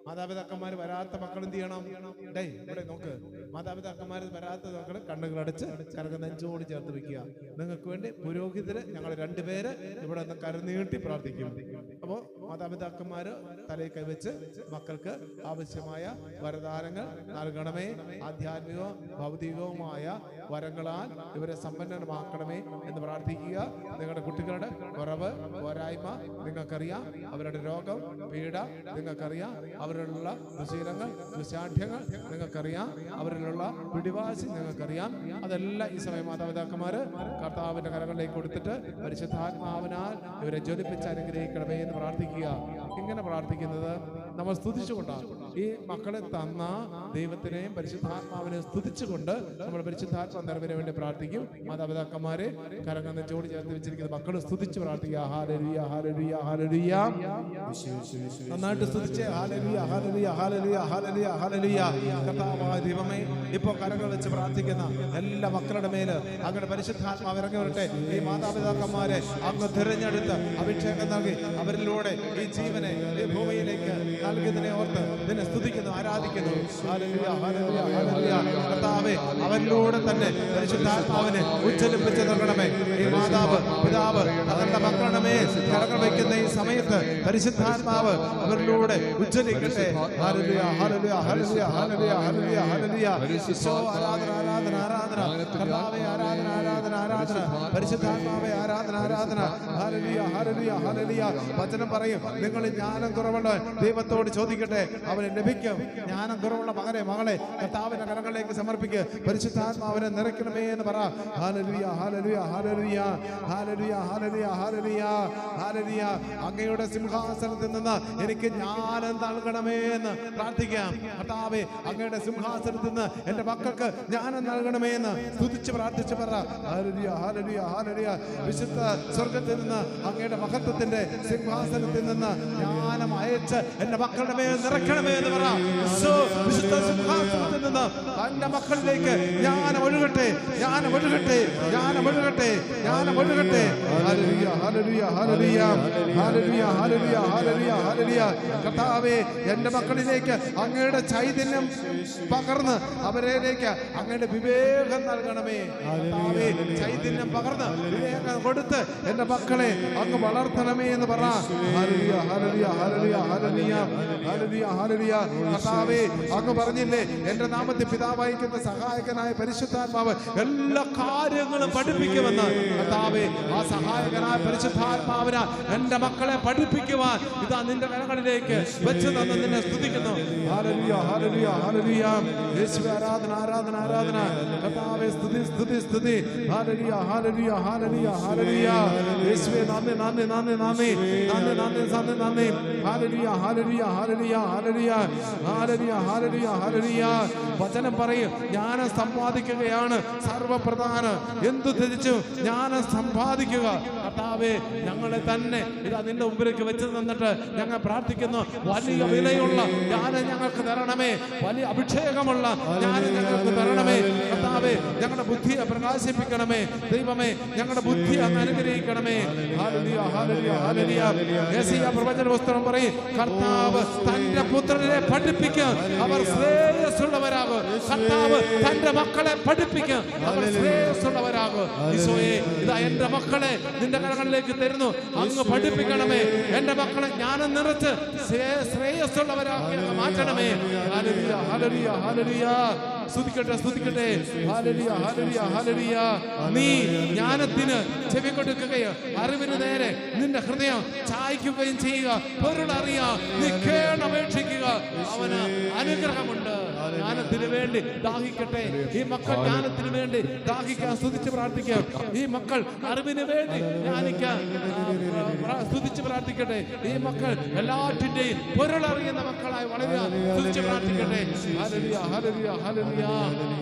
മാതാപിതാക്കന്മാർ വരാത്ത മക്കൾ എന്ത് ചെയ്യണം? ഇവിടെ നോക്ക്. മാതാപിതാക്കന്മാർ വരാത്ത മക്കൾ കണ്ണുകളടച്ച് കരക്ക് നെഞ്ചോട് ചേർത്ത് വെക്കുക. നിങ്ങൾക്ക് വേണ്ടി പുരോഹിതര് ഞങ്ങൾ 2 പേര് ഇവിടെ നിന്ന് കരനീട്ടി പ്രാർത്ഥിക്കും. അപ്പോ മാതാപിതാക്കന്മാര് തലയിൽ കൈവച്ച് മക്കൾക്ക് ആവശ്യമായ വരദാനങ്ങൾ നൽകണമേ. ആധ്യാത്മികവും ഭൗതികവുമായ വരങ്ങളാൽ ഇവരെ സമ്പന്നമാക്കണമേ എന്ന് പ്രാർത്ഥിക്കുക. നിങ്ങളുടെ കുട്ടികളുടെ കുറവ് പോരായ്മ നിങ്ങൾക്കറിയാം. അവരുടെ രോഗം പീഡ നിങ്ങൾക്കറിയാം. അവരിലുള്ള ദുശീലങ്ങൾ ദുശാഠ്യങ്ങൾ നിങ്ങൾക്കറിയാം. അവരിലുള്ള പിടിവാശി നിങ്ങൾക്കറിയാം. അതെല്ലാം ഈ സമയം മാതാപിതാക്കന്മാര് കർത്താവിന്റെ കരങ്ങളിലേക്ക് കൊടുത്തിട്ട് പരിശുദ്ധാത്മാവിനാൽ ഇവരെ ജ്വലിപ്പിച്ച് അനുഗ്രഹിക്കണമേ എന്ന് പ്രാർത്ഥിക്കുക. ഇങ്ങനെ പ്രാർത്ഥിക്കുന്നത് നമ്മൾ സ്തുതിച്ചുകൊണ്ടാണ്. ഈ മക്കളെ തന്ന ദൈവത്തിനെയും പരിശുദ്ധാത്മാവിനെയും സ്തുതിച്ചുകൊണ്ട് നമ്മൾ പരിശുദ്ധാത്മ നിറവിന് വേണ്ടി പ്രാർത്ഥിക്കും. മാതാപിതാക്കന്മാരെ കരങ്ങൾ നെഞ്ചോട് ചേർത്ത് വെച്ചിരിക്കുന്ന മക്കൾ സ്തുതിച്ച് പ്രാർത്ഥിക്കുക. ഹല്ലേലൂയ ഹല്ലേലൂയ ഹല്ലേലൂയ. നന്നായിട്ട് സ്തുതിച്ച് ഹല്ലേലൂയ ഹല്ലേലൂയ ഹല്ലേലൂയ ഹല്ലേലൂയ ഹല്ലേലൂയ. കർത്താവായ ദൈവമേ, ഇപ്പോൾ കരങ്ങൾ വെച്ച് പ്രാർത്ഥിക്കുന്ന എല്ലാ മക്കളുടെ മേല് അങ്ങയുടെ പരിശുദ്ധാത്മാവ് ഇറങ്ങി വരട്ടെ. ഈ മാതാപിതാക്കന്മാരെ അങ്ങ് തിരഞ്ഞെടുത്ത് അഭിഷേകം നൽകി അവരിലൂടെ ഈ ജീവനെ ഈ ഭൂമിയിലേക്ക് നൽകിയതിനെ ഓർത്ത് നിന്നെ സ്തുതിക്കുന്നു, ആരാധിക്കുന്നു. ഹല്ലേലൂയ ഹല്ലേലൂയ ഹല്ലേലൂയ. കർത്താവേ, അവരിലൂടെ തന്നെ പരിശുദ്ധാത്മാവിനെ ഉജ്ജ്വലിപ്പിച്ച് നൽകണമേ. ഈ മാതാവ് പിതാവ് അവരുടെ മക്കളുടെ മേൽ കരങ്ങൾ വയ്ക്കുന്ന ഈ സമയത്ത് പരിശുദ്ധാത്മാവ് അവരിലൂടെ ഉജ്ജ്വലിക്കട്ടെ. ഹല്ലേലൂയ ഹല്ലേലൂയ ഹല്ലേലൂയ ഹല്ലേലൂയ ഹല്ലേലൂയ ഹല്ലേലൂയ. ഈശോ ആരാധന ആരാധന ആരാധന. കർത്താവേ ആരാധന ആരാധന ആരാധന. പരിശുദ്ധാത്മാവേ ആരാധന ആരാധന. ഹല്ലേലൂയ ഹല്ലേലൂയ ഹല്ലേലൂയ. വചനം പറയും, നിങ്ങൾ ജ്ഞാനം കുറവുള്ള ദൈവത്തോട് ചോദിക്കട്ടെ, അവന് ലഭിക്കും. ജ്ഞാനം കുറവുള്ള മകനെ മകളെ കർത്താവിന്റെ കരങ്ങളിലേക്ക് സമർപ്പിക്കുക. പരിശുദ്ധാത്മാവിനെ നിറയ്ക്കണമേ എന്ന് പറ. ഹല്ലേലൂയ ഹല്ലേലൂയ ഹല്ലേലൂയ ഹല്ലേലൂയ ഹല്ലേലൂയ ഹല്ലേലൂയ ഹല്ലേലൂയ. അങ്ങയുടെ സിംഹാസനത്തിൽ നിന്ന് എനിക്ക് ജ്ഞാനം നൽകണമേ എന്ന് പ്രാർത്ഥിക്കാം. കർത്താവേ, അങ്ങയുടെ സിംഹാസനത്തിൽ നിന്ന് എന്റെ മക്കൾക്ക് ജ്ഞാനം നൽകണമേ എന്ന് സ്തുതിച്ച് പ്രാർത്ഥിച്ച് പറ. ഹല്ലേലൂയ ഹല്ലേലൂയ ഹല്ലേലൂയ. വിശുദ്ധ സ്വർഗ്ഗത്തിൽ നിന്ന് അങ്ങയുടെ മഹത്വത്തിന്റെ സിംഹാസനത്തിൽ നിന്ന് ജ്ഞാനം അയച്ച് എന്റെ മക്കളുടെ മേൽ നിറയ്ക്കണമേ എന്ന് പറ. വിശുദ്ധ സിംഹാസനത്തിൽ നിന്ന് എന്റെ മക്കളിലേക്ക് ജ്ഞാനം ഒഴുകട്ടെ, ജ്ഞാനം ഒഴുകട്ടെ, ജ്ഞാനം ഒഴുകട്ടെ, ജ്ഞാനം ഒഴുകട്ടെ. ഹല്ലേലൂയ ഹല്ലേലൂയ ഹല്ലേലൂയ ഹല്ലേലൂയ ഹല്ലേലൂയ ഹല്ലേലൂയ ഹല്ലേലൂയ. കർത്താവേ, എന്റെ മക്കളിലേക്ക് അങ്ങയുടെ ചൈതന്യം പകർന്ന് അവരിലേക്ക് അങ്ങയുടെ വിവേകം നൽകണമേ. കർത്താവേ, ചൈതന്യം പകർന്ന് വിവേകം കൊടുത്ത് എന്റെ മക്കളെ അങ്ങ് വളർത്തണമേ എന്ന് പറ. ഹല്ലേലൂയ ഹല്ലേലൂയ ഹല്ലേലൂയ ഹല്ലേലൂയ ഹല്ലേലൂയ ഹല്ലേലൂയ. കർത്താവേ, അങ്ങ് പറഞ്ഞില്ലേ, എന്റെ നാമത്തിൽ പിതാവായിരിക്കുന്ന സഹായകനായ പരിശുദ്ധാത്മാവ് എല്ലാ കാര്യങ്ങളും പഠിപ്പിക്കുമെന്ന്. കർത്താവേ, ആ സഹായകനായ പരിശുദ്ധാത്മാവിനെ എന്റെ മക്കളെ പഠിപ്പിക്കുവാൻ ഇതാ നിന്റെ കരങ്ങളിലേക്ക് വെച്ച് തന്ന് നിന്നെ സ്തുതിക്കുന്നു. ഹല്ലേലൂയ ഹല്ലേലൂയ ഹല്ലേലൂയ. യേശുവേ ആരാധന ആരാധന ആരാധന. കർത്താവേ, സ്തുതി സ്തുതി സ്തുതി. ഹല്ലേലൂയ ഹല്ലേലൂയ ഹല്ലേലൂയ ഹല്ലേലൂയ. യേശുവേ നന്ദി നന്ദി നന്ദി നന്ദി നന്ദി നന്ദി നന്ദി നന്ദി. ഹല്ലേലൂയ ഹല്ലേലൂയ ഹല്ലേലൂയ ഹല്ലേലൂയ ഹല്ലേലൂയ ഹല്ലേലൂയ ഹല്ലേലൂയ. വചനം പറയും, ജ്ഞാനം സമ്പാദിക്കുകയാണ് സർവപ്രധാനം. എന്തു ധരിച്ചു ജ്ഞാനം സമ്പാദിക്കുക. കർത്താവേ, ഞങ്ങളെ തന്നെ ഇതാ നിന്റെ മുമ്പിലേക്ക് വെച്ച് തന്നിട്ട് ഞങ്ങൾ പ്രാർത്ഥിക്കുന്നു. വലിയ വിലയുള്ള ജ്ഞാനം ഞങ്ങൾക്ക് തരണമേ. വലിയ അഭിഷേകമുള്ള ജ്ഞാനം ഞങ്ങൾക്ക് തരണമേ. കർത്താവേ, ഞങ്ങളുടെ ബുദ്ധിയെ പ്രകാശിപ്പിക്കണമേ. ദൈവമേ, ഞങ്ങളുടെ ബുദ്ധി അങ്ങ് അനുഗ്രഹിക്കണമേ. ഹല്ലേലൂയ ഹല്ലേലൂയ ഹല്ലേലൂയ. യെശയ്യാ പ്രവചന പുസ്തകം പറയും, കർത്താവ് തന്റെ പുത്രനെ പഠിപ്പിക്കും, അവർ ശ്രേയസ്സുള്ളവരാകും. കർത്താവ് തന്റെ മക്കളെ പഠിപ്പിക്കും, അവർ ശ്രേയസ്സുള്ളവരാകും. ഈശോയെ, ഇതാ എന്റെ മക്കളെ നിന്റെ കരങ്ങളിലേക്ക് തരുന്നു. അങ്ങ് പഠിപ്പിക്കണമേ. എന്റെ മക്കളെ ജ്ഞാനം നിറച്ച് ശ്രേയസ്സുള്ളവരാക്കി മാറ്റണമേ. ഹല്ലേലൂയ ഹല്ലേലൂയ ഹല്ലേലൂയ. സ്തുതിക്കട്ടെ സ്തുതിക്കട്ടെ. ഹല്ലേലൂയ ഹല്ലേലൂയ ഹല്ലേലൂയ. നീ ജ്ഞാനത്തിന് ചെവി കൊടുക്കുകയോ അറിവിന് നേരെ നിന്റെ ഹൃദയം ചായ്ക്കുകയും ചെയ്യുക. പൊരുളറിയാ നീ കേണപേക്ഷിക്കുക, അവന് അനുഗ്രഹമുണ്ട്. ജ്ഞാനത്തിന് വേണ്ടി ദാഹിക്കട്ടെ ഈ മക്കൾ. ജ്ഞാനത്തിന് വേണ്ടി ദാഹിക്കാൻ സ്തുതിച്ച് പ്രാർത്ഥിക്കാം. ഈ മക്കൾ അറിവിന് വേണ്ടി ജ്ഞാനിക്കാൻ സ്തുതിച്ച് പ്രാർത്ഥിക്കട്ടെ. ഈ മക്കൾ എല്ലാറ്റിന്റെയും പൊരുളറിയുന്ന മക്കളായി വളരുക. സ്തുതിച്ച് പ്രാർത്ഥിക്കട്ടെ. ഹല്ലേലൂയ ഹല്ലേലൂയ ഹല്ലേലൂയ.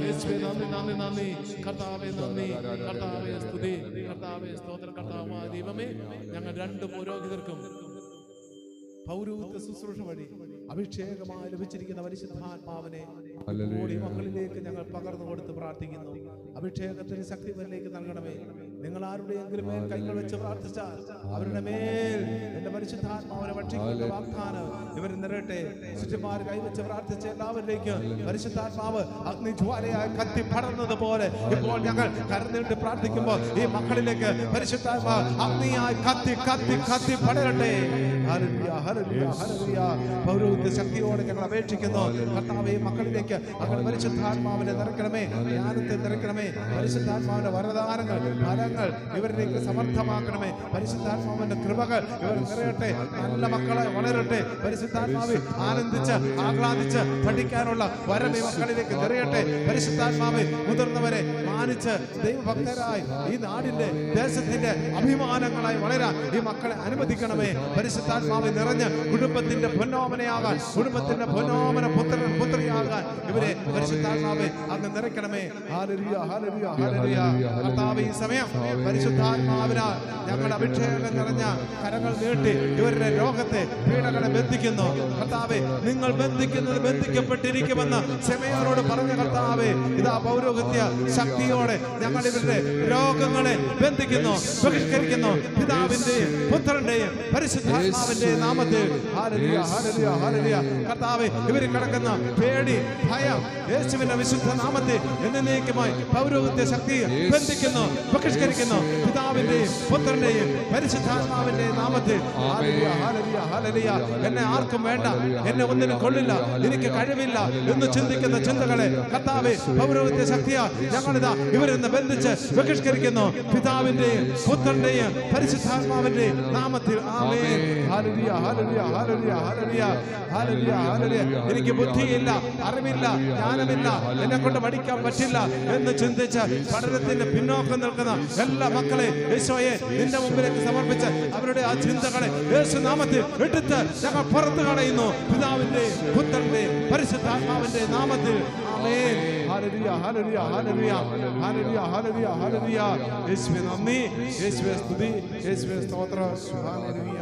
യേശുവേ നന്ദി നന്ദി നന്ദി. കർത്താവേ നന്ദി. കർത്താവേ സ്തുതി. കർത്താവേ സ്തോത്രം. കർത്താവായ ദൈവമേ, ഞങ്ങൾ രണ്ട് പുരോഹിതർക്കും പൗരോഹിത്യ ശുശ്രൂഷ വഴി അഭിഷേകമായി ലഭിച്ചിരിക്കുന്ന പരിശുദ്ധാത്മാവിനെ കൂടി മക്കളിലേക്ക് ഞങ്ങൾ പകർന്നു കൊടുത്ത് പ്രാർത്ഥിക്കുന്നു. അഭിഷേകത്തിന് ശക്തിവരിലേക്ക് നൽകണമേ. നിങ്ങൾ ആരുടെയെങ്കിലും മേൽ കൈകൾ വെച്ച് പ്രാർത്ഥിച്ചാൽ അവരുടെ മേൽ എന്റെ പരിശുദ്ധാത്മാവിനെ ഭക്ഷിക്കുന്ന വാഗ്ദാനം ഇവർ നിറയട്ടെ. ശിഷ്യന്മാർ കൈവച്ച് പ്രാർത്ഥിച്ച എല്ലാവരിലേക്കും പരിശുദ്ധാത്മാവ് അഗ്നിജ്വാലയായി കത്തി പടർന്നത് പോലെ ഇപ്പോൾ ഞങ്ങൾ കരഞ്ഞിട്ട് പ്രാർത്ഥിക്കുമ്പോൾ ഈ മക്കളിലേക്ക് പരിശുദ്ധാത്മാവ് അഗ്നിയായി കത്തി കത്തി കത്തി പടരട്ടെ. ഹല്ലേലൂയ ഹല്ലേലൂയ ഹല്ലേലൂയ. പൗരോഹിത്യ ശക്തിയോടെ ഞങ്ങൾ അപേക്ഷിക്കുന്നു കർത്താവേ, മക്കളിലേക്ക് അങ്ങനെ പരിശുദ്ധാത്മാവിനെ നിറയ്ക്കണമേ, ജ്ഞാനത്തെ നിറയ്ക്കണമേ, പരിശുദ്ധാത്മാവിന്റെ വരദാനങ്ങൾ ഫലങ്ങൾ ഇവരിലേക്ക് സമർത്ഥമാക്കണമേ, പരിശുദ്ധാത്മാവിന്റെ കൃപകൾ ഇവർ നിറയട്ടെ, നല്ല മക്കളെ വളരട്ടെ, പരിശുദ്ധാത്മാവെ ആനന്ദിച്ച് ആഹ്ലാദിച്ച് പഠിക്കാനുള്ള വരം ഈ മക്കളിലേക്ക് നിറയട്ടെ, പരിശുദ്ധാത്മാവെ മുതിർന്നവരെ മാനിച്ച് ദൈവഭക്തരായി ഈ നാടിന്റെ ദേശത്തിന്റെ അഭിമാനങ്ങളായി വളരാൻ ഈ മക്കളെ അനുവദിക്കണമേ, പരിശുദ്ധാത്മാവെ നിറഞ്ഞ് കുടുംബത്തിന്റെ പൊന്നോമനയാകാൻ, കുടുംബത്തിന്റെ പൊന്നോമന പുത്രൻ പുത്രിയാകാൻ ഇവരെ പരിശുദ്ധാത്മാവെ അങ്ങ് നിറയ്ക്കണമേ. ഹല്ലേലൂയ ഹല്ലേലൂയ ഹല്ലേലൂയ. കർത്താവേ, ഈ സമയം പരിശുദ്ധാത്മാവിനാൽ ഞങ്ങളുടെ അഭിഷേകം നിറഞ്ഞ കരങ്ങൾ നീട്ടി ഇവരുടെ രോഗത്തെ പീഡകളെ ബന്ധിക്കുന്നു കർത്താവേ. നിങ്ങൾ ബന്ധിക്കുന്നത് ബന്ധിക്കപ്പെട്ടിരിക്കുമെന്ന് ശമേയോനോട് പറഞ്ഞ കർത്താവേ, ഇതാ പൗരോഹിത്യ ശക്തിയോടെ ഞങ്ങൾ ഇവരുടെ രോഗങ്ങളെ ബന്ധിക്കുന്നു, ബഹിഷ്കരിക്കുന്നു, പിതാവിന്റെയും പുത്രന്റെയും പരിശുദ്ധാത്മാവിന്റെയും നാമത്തിൽ. ഹല്ലേലൂയ ഹല്ലേലൂയ ഹല്ലേലൂയ. കർത്താവേ, ഇവരിൽ കിടക്കുന്ന പേടി ഭയം യേശുവിന്റെ വിശുദ്ധ നാമത്തിൽ എന്നേക്കുമായി പൗരോഹിത്യ ശക്തി ബന്ധിക്കുന്നു, ബഹിഷ്കരിക്കുന്നു, പിതാവിന്റെയും പുത്രന്റെയും പരിശുദ്ധാത്മാവിന്റെയും നാമത്തിൽ. ഹല്ലേലൂയ ഹല്ലേലൂയ ഹല്ലേലൂയ. എന്നെ ആർക്കും വേണ്ട, എന്നെ ഒന്നിനും കൊള്ളില്ല, എനിക്ക് കഴിവില്ല എന്ന് ചിന്തിക്കുന്ന ചിന്തകളെ കർത്താവേ പൗരോഹിത്യ ശക്തിയാ ഞങ്ങളിതാ ഇവരെന്ന് ബന്ധിച്ച് ബഹിഷ്കരിക്കുന്നു, പിതാവിന്റെയും പുത്രന്റെയും പരിശുദ്ധാത്മാവിന്റെയും നാമത്തിൽ. ആമേൻ. ഹല്ലേലൂയ ഹല്ലേലൂയ ഹല്ലേലൂയ ഹല്ലേലൂയ ഹല്ലേലൂയ ഹല്ലേലൂയ. എനിക്ക് ബുദ്ധിയില്ല, അറിവില്ല, ജ്ഞാനമില്ല, എന്നെ കൊണ്ട് പഠിക്കാൻ പറ്റില്ല എന്ന് ചിന്തിച്ച് പഠനത്തിന്റെ പിന്നോക്കം നിൽക്കുന്ന എല്ലാ മക്കളെ യേശോയെ നിന്റെ മുമ്പിലേക്ക് സമർപ്പിച്ച് അവരുടെ ആ ചിന്തകളെ യേശു നാമത്തിൽ എടുത്ത് ഞങ്ങൾ പുറത്തു കളയുന്നു, പിതാവിന്റെയും പുത്രന്റെയും പരിശുദ്ധാത്മാവിന്റെ നാമത്തിൽ. ആമേൻ. ഹല്ലേലൂയ ഹല്ലേലൂയ ഹല്ലേലൂയ ഹല്ലേലൂയ ഹല്ലേലൂയ ഹല്ലേലൂയ. യേശുവേ നന്ദി, യേശുവേ സ്തുതി, യേശുവേ സ്തോത്രം. ഹല്ലേലൂയ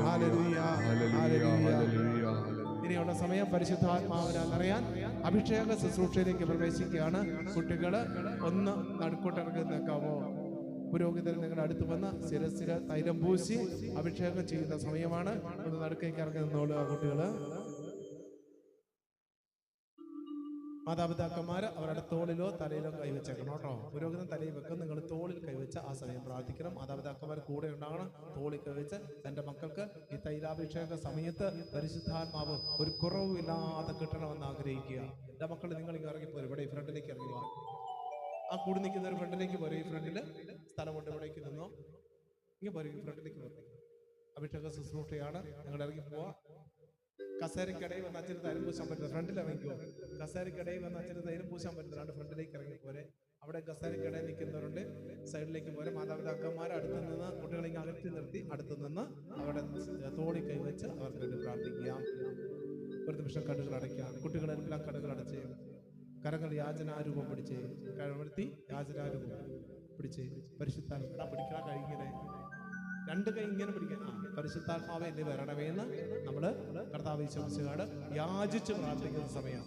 ഹല്ലേലൂയ ഹല്ലേലൂയ. ഇനിയുള്ള സമയം പരിശുദ്ധാത്മാവിനാൽ നിറയാൻ അഭിഷേക ശുശ്രൂഷയിലേക്ക് പ്രവേശിക്കുകയാണ്. കുട്ടികൾ ഒന്ന് നടുക്കോട്ടിറങ്ങി നിൽക്കാവോ? പുരോഹിതൻ നിങ്ങളുടെ അടുത്ത് വന്ന് ശിരസില് തൈലം പൂശി അഭിഷേകം ചെയ്യുന്ന സമയമാണ്. ഒന്ന് നടുക്കേക്ക് ഇറങ്ങി നിന്നോളൂ കുട്ടികള്. മാതാപിതാക്കന്മാര് അവരുടെ തോളിലോ തലയിലോ കൈവച്ചേക്കണം കേട്ടോ. പുരോഹിതൻ തലയിൽ വെക്കും, നിങ്ങൾ തോളിൽ കൈവച്ച് ആ സമയം പ്രാർത്ഥിക്കണം. മാതാപിതാക്കന്മാർ കൂടെ ഉണ്ടാകണം. തോളിൽ കൈവച്ച് എൻ്റെ മക്കൾക്ക് ഈ തൈലാഭിഷേക സമയത്ത് പരിശുദ്ധാത്മാവ് ഒരു കുറവില്ലാതെ കിട്ടണമെന്ന് ആഗ്രഹിക്കുക. എൻ്റെ മക്കൾ നിങ്ങൾ ഇങ്ങനെ ഇറങ്ങിപ്പോരും, ഇവിടെ ഈ ഫ്രണ്ടിലേക്ക് ഇറങ്ങി പോകാം. ആ കൂടി നിൽക്കുന്ന ഒരു ഫ്രണ്ടിലേക്ക് പോരും. ഈ ഫ്രണ്ടിൽ സ്ഥലമുണ്ട്, ഇവിടേക്ക് നിന്നോ. ഇങ്ങനെ പോരും, ഈ ഫ്രണ്ടിലേക്ക് പോരും. അഭിഷേക ശുശ്രൂഷയാണ്, നിങ്ങൾ ഇറങ്ങി പോവാ. കസേരക്കടയിൽ വന്ന് അച്ഛന് തൈലം പൂശാൻ പറ്റുന്നത് ഫ്രണ്ടിൽ ഇറങ്ങിക്കോ. കസേരക്കടയിൽ വന്ന് അച്ഛന് തൈലം പൂശാൻ പറ്റുന്നതാണ് ഫ്രണ്ടിലേക്ക് ഇറങ്ങിപ്പോരെ. അവിടെ കസേരക്കടയിൽ നിൽക്കുന്നവരുണ്ട്, സൈഡിലേക്ക് പോരെ. മാതാപിതാക്കന്മാർ അടുത്ത് നിന്ന് കുട്ടികളെ അകറ്റി നിർത്തി അടുത്ത് നിന്ന് അവിടെ തോളി കൈവച്ച് അവർക്ക് വേണ്ടി പ്രാർത്ഥിക്കുക. ഒരു നിമിഷം കണ്ണുകൾ അടയ്ക്കാം. കുട്ടികളെല്ലാം കണ്ണുകൾ അടച്ച് കരങ്ങൾ യാചനാരൂപം പിടിച്ച് കഴുത്തി യാചനാരൂപം പിടിച്ച് പരിശുദ്ധാത്മാ പിടിക്കാൻ കഴിയുന്നത് രണ്ട് കൈ ഇങ്ങനെ പിടിക്കാൻ. പരിശുദ്ധാത്മാവെ എന്നെ വരണമേന്ന് നമ്മള് കർത്താവ് യേശുക്രിസ്തുവോട് യാചിച്ച് പ്രാർത്ഥിക്കുന്ന സമയം.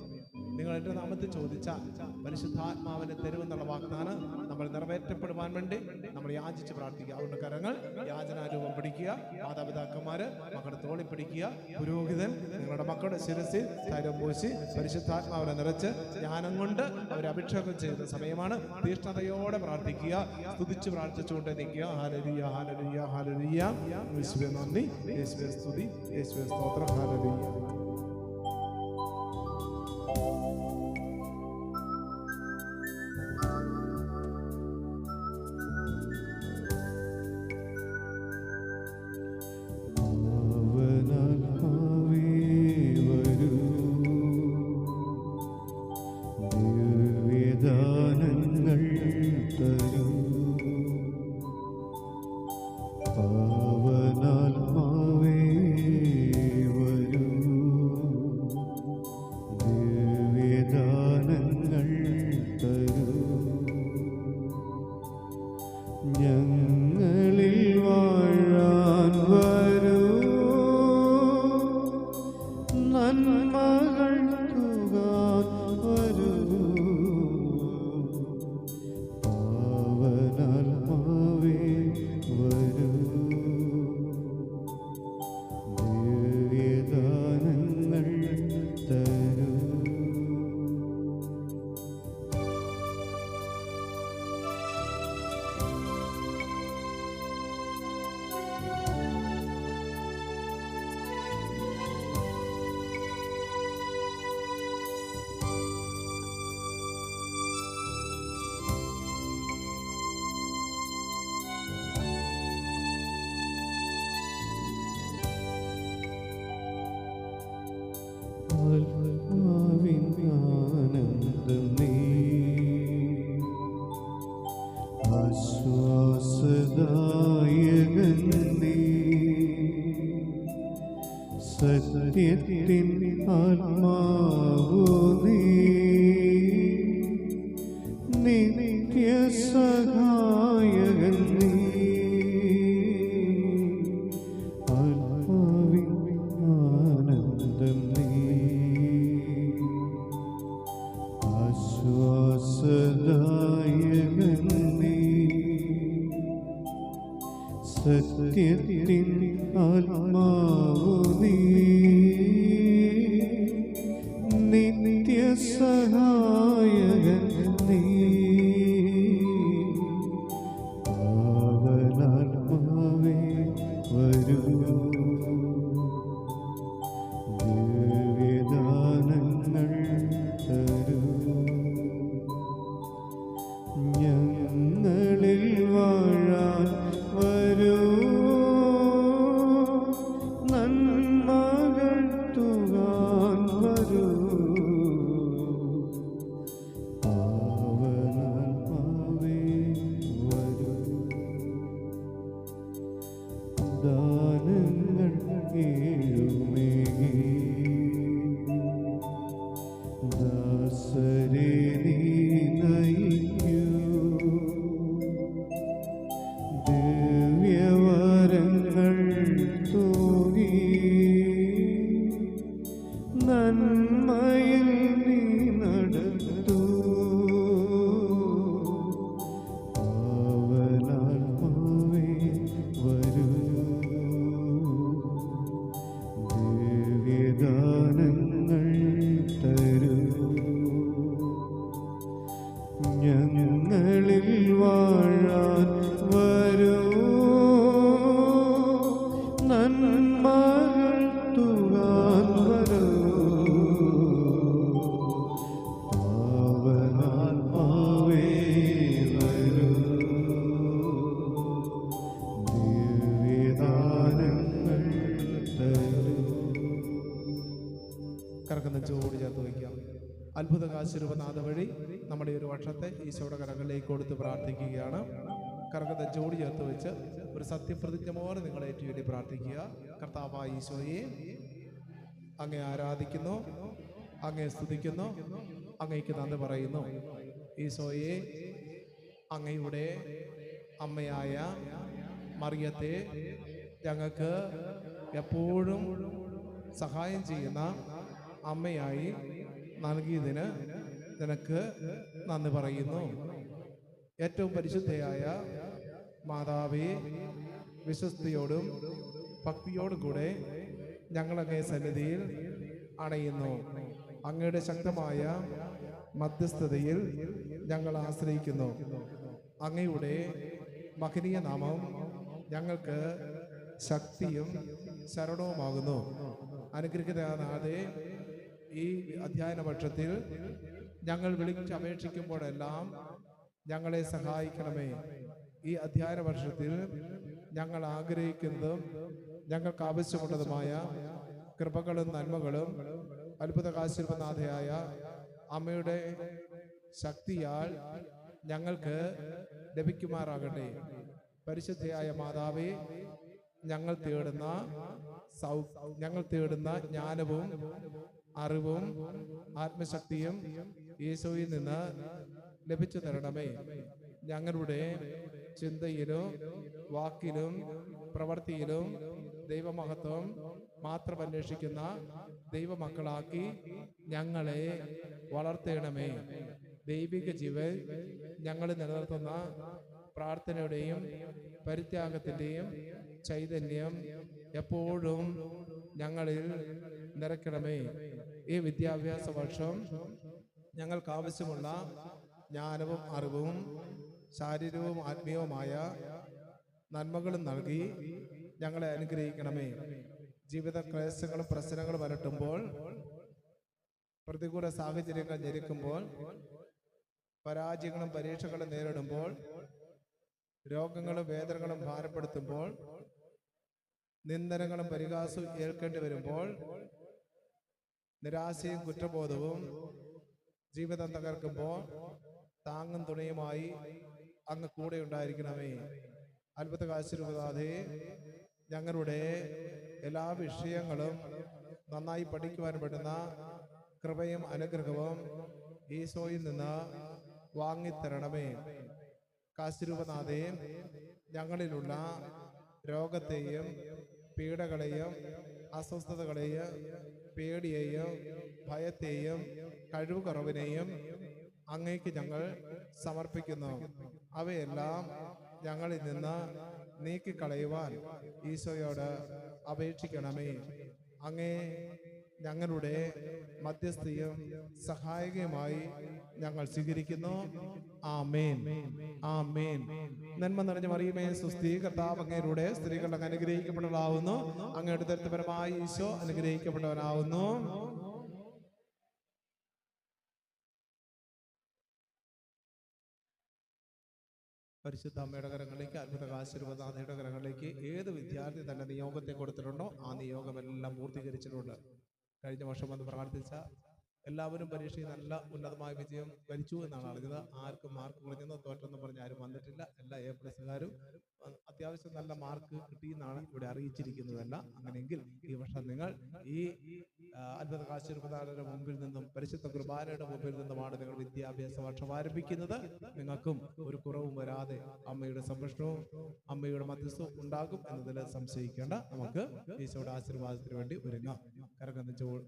നിങ്ങൾ എൻ്റെ നാമത്തിൽ ചോദിച്ചാൽ പരിശുദ്ധാത്മാവിനെ തരുമെന്നുള്ള വാഗ്ദാനം നമ്മൾ നിറവേറ്റപ്പെടുവാൻ വേണ്ടി നമ്മൾ യാചിച്ച് പ്രാർത്ഥിക്കുക. അതുകൊണ്ട് കരങ്ങൾ യാചനാരൂപം പിടിക്കുക. മാതാപിതാക്കന്മാര് മക്കളുടെ തോളി പിടിക്കുക. പുരോഹിതൻ നിങ്ങളുടെ മക്കളുടെ ശിരസിൽ തൈലം പൂശി പരിശുദ്ധാത്മാവിനെ നിറച്ച് ജ്ഞാനം കൊണ്ട് അവരെ അഭിഷേകം ചെയ്യുന്ന സമയമാണ്. തീഷ്ണതയോടെ പ്രാർത്ഥിക്കുക, സ്തുതിച്ച് പ്രാർത്ഥിച്ചുകൊണ്ട് നിൽക്കുക. ഹല്ലേലൂയ ഹല്ലേലൂയ ഹല്ലേലൂയ. യേശുവേ നന്ദി, യേശുവേ സ്തുതി, യേശുവേ സ്തോത്രം. ഹല്ലേലൂയ. സത്യത്തിൻ ആത്മാവു നീ, നിത്യസഹായകൻ നീ, ആത്മാവിൻ ആനന്ദം നീ, ആശ്വാസദായകൻ നീ, സത്യത്തിൻ ആത്മാവു നീ, നിത്യസഹായകൻ നീ, പാവനാത്മാവേ വരൂ, ദിവ്യദാനങ്ങൾ തരൂ, ഞങ്ങളിൽ വാഴാൻ വരൂ, നന്മകൾ തുകാൻ വരൂ, പാവനാത്മാവേ വരൂ, ദാനങ്ങൾ ഏഴുമേകി, ദാസരെ നീ നയിക്കൂ, ദിവ്യവരങ്ങൾ തൂകി, നന്മയിൽ നീ നടത്തൂ, പാവനാത്മാവേ വരൂ, ദിവ്യദാനങ്ങൾ തരൂ, ഞങ്ങളിൽ വാഴാൻ വരൂ, നന്മകൾ തുകാൻ വരൂ, പാവനാത്മാവേ വരൂ, ദിവ്യദാനങ്ങൾ തരൂ. കരക്കുന്ന ചോട് ചേർത്ത് വയ്ക്കാം. അത്ഭുത കാശുരൂപനാഥ വഴി നമ്മുടെ ഒരു വർഷത്തെ ഈശോയുടെ കരങ്ങളിലേക്ക് കൊടുത്ത് പ്രാർത്ഥിക്കുകയാണ്. കരകത്തെ ജോഡി ചേർത്ത് വെച്ച് ഒരു സത്യപ്രതിജ്ഞ പോലെ നിങ്ങൾ ഏറ്റുവേണ്ടി പ്രാർത്ഥിക്കുക. കർത്താവായ ഈശോയെ, അങ്ങേ ആരാധിക്കുന്നു, അങ്ങേ സ്തുതിക്കുന്നു, അങ്ങേക്ക് നന്ദി പറയുന്നു. ഈശോയെ, അങ്ങയുടെ അമ്മയായ മറിയത്തെ ഞങ്ങൾക്ക് എപ്പോഴും സഹായം ചെയ്യുന്ന അമ്മയായി നൽകിയതിന് നിനക്ക് നന്ദി പറയുന്നു. ഏറ്റവും പരിശുദ്ധയായ മാതാവേ, വിശ്വസ്തയോടും ഭക്തിയോടും കൂടെ ഞങ്ങളങ്ങേ സന്നിധിയിൽ അണയുന്നു. അങ്ങയുടെ ശക്തമായ മധ്യസ്ഥതയിൽ ഞങ്ങൾ ആശ്രയിക്കുന്നു. അങ്ങയുടെ മഹനീയ നാമം ഞങ്ങൾക്ക് ശക്തിയും ശരണവുമാകുന്നു. അനുഗ്രഹിക്കനാഥേ, ഈ അധ്യയന പക്ഷത്തിൽ ഞങ്ങൾ വിളിച്ചപേക്ഷിക്കുമ്പോഴെല്ലാം ഞങ്ങളെ സഹായിക്കണമേ. ഈ അധ്യയന വർഷത്തിൽ ഞങ്ങൾ ആഗ്രഹിക്കുന്നതും ഞങ്ങൾക്ക് ആവശ്യമുള്ളതുമായ കൃപകളും നന്മകളും അത്ഭുത ആശീർവനാഥയായ അമ്മയുടെ ശക്തിയാൽ ഞങ്ങൾക്ക് ലഭിക്കുമാറാകട്ടെ. പരിശുദ്ധയായ മാതാവേ, ഞങ്ങൾ തേടുന്ന ജ്ഞാനവും അറിവും ആത്മശക്തിയും യേശുവിൽ നിന്ന് ലഭിച്ചു തരണമേ. ഞങ്ങളുടെ ചിന്തയിലും വാക്കിലും പ്രവൃത്തിയിലും ദൈവമഹത്വം മാത്രം അന്വേഷിക്കുന്ന ദൈവമക്കളാക്കി ഞങ്ങളെ വളർത്തേണമേ. ദൈവിക ജീവൻ ഞങ്ങൾ നിലനിർത്തുന്ന പ്രാർത്ഥനയുടെയും പരിത്യാഗത്തിൻ്റെയും ചൈതന്യം എപ്പോഴും ഞങ്ങളിൽ നിറയ്ക്കണമേ. ഈ വിദ്യാഭ്യാസ വർഷം ഞങ്ങൾക്ക് ആവശ്യമുള്ള ജ്ഞാനവും അറിവും ശാരീരികവും ആത്മീയവുമായ നന്മകളും നൽകി ഞങ്ങളെ അനുഗ്രഹിക്കണമേ. ജീവിത ക്ലേശങ്ങളും പ്രശ്നങ്ങളും അലട്ടുമ്പോൾ, പ്രതികൂല സാഹചര്യങ്ങൾ ഞെരുക്കുമ്പോൾ, പരാജയങ്ങളും പരീക്ഷകളും നേരിടുമ്പോൾ, രോഗങ്ങളും വേദനകളും ഭാരപ്പെടുത്തുമ്പോൾ, നിന്ദനങ്ങളും പരിഹാസവും ഏൽക്കേണ്ടി വരുമ്പോൾ, നിരാശയും കുറ്റബോധവും ജീവിതം തകർക്കുമ്പോൾ താങ്ങും തുണയുമായി അങ്ങ് കൂടെ ഉണ്ടായിരിക്കണമേ. അത്ഭുത ആശീർവദാതെ ഞങ്ങളുടെ എല്ലാ വിഷയങ്ങളും നന്നായി പഠിക്കുവാൻ പറ്റുന്ന കൃപയും അനുഗ്രഹവും ഈശോയിൽ നിന്ന് വാങ്ങിത്തരണമേ. കാശിരൂപനാഥേ, ഞങ്ങളിലുള്ള രോഗത്തെയും പീഡകളെയും അസ്വസ്ഥതകളെയും പേടിയെയും ഭയത്തെയും കഴിവുകുറവിനെയും അങ്ങേക്ക് ഞങ്ങൾ സമർപ്പിക്കുന്നു. അവയെല്ലാം ഞങ്ങളിൽ നിന്ന് നീക്കിക്കളയുവാൻ ഈശോയോട് അപേക്ഷിക്കണമേ. അങ്ങേ ഞങ്ങളുടെ മധ്യസ്ഥയും സഹായകയുമായി ഞങ്ങൾ സ്വീകരിക്കുന്നു. ആമേൻ, ആമേൻ. നന്മ നിറഞ്ഞ മറിയമേ സുസ്ഥി, കർത്താവ് അങ്ങയുടെ സ്ത്രീകൾ അങ്ങ് അനുഗ്രഹിക്കപ്പെട്ടവളാവുന്നു. അങ്ങയുടെ ദരിദ്രപരമായി ഈശോ അനുഗ്രഹിക്കപ്പെട്ടവനാവുന്നു. പരിശുദ്ധ അമ്മയുടെ കരങ്ങളിലേക്ക്, അത്ഭുത ആശീർവാദയുടെ കരങ്ങളിലേക്ക് ഏത് വിദ്യാർത്ഥി തന്നെ നിയോഗത്തെ കൊടുത്തിട്ടുണ്ടോ ആ നിയോഗമെല്ലാം പൂർത്തീകരിച്ചിട്ടുണ്ട്. കഴിഞ്ഞ വർഷം വന്ന് പ്രാർത്ഥിച്ച എല്ലാവരും പരീക്ഷയിൽ നല്ല ഉന്നതമായ വിജയം വരിച്ചു എന്നാണ് അറിഞ്ഞത്. ആർക്കും മാർക്ക് കുറഞ്ഞെന്നോ തോറ്റെന്ന് പറഞ്ഞ് ആരും വന്നിട്ടില്ല. എല്ലാ A+കാരും അത്യാവശ്യം നല്ല മാർക്ക് കിട്ടിയെന്നാണ് ഇവിടെ അറിയിച്ചിരിക്കുന്നതല്ല. അങ്ങനെയെങ്കിൽ ഈ വർഷം നിങ്ങൾ ഈ അത്ഭുത ആശീർവാദങ്ങളുടെ മുമ്പിൽ നിന്നും പരിശുദ്ധ കുർബാനയുടെ മുമ്പിൽ നിന്നുമാണ് നിങ്ങൾ വിദ്യാഭ്യാസ വർഷം ആരംഭിക്കുന്നത്. നിങ്ങൾക്കും ഒരു കുറവും വരാതെ അമ്മയുടെ സംരക്ഷണവും അമ്മയുടെ മധ്യസ്ഥവും ഉണ്ടാകും എന്നതിൽ സംശയിക്കേണ്ട. നമുക്ക് ഈശോയുടെ ആശീർവാദത്തിന് വേണ്ടി ഒരുങ്ങാം.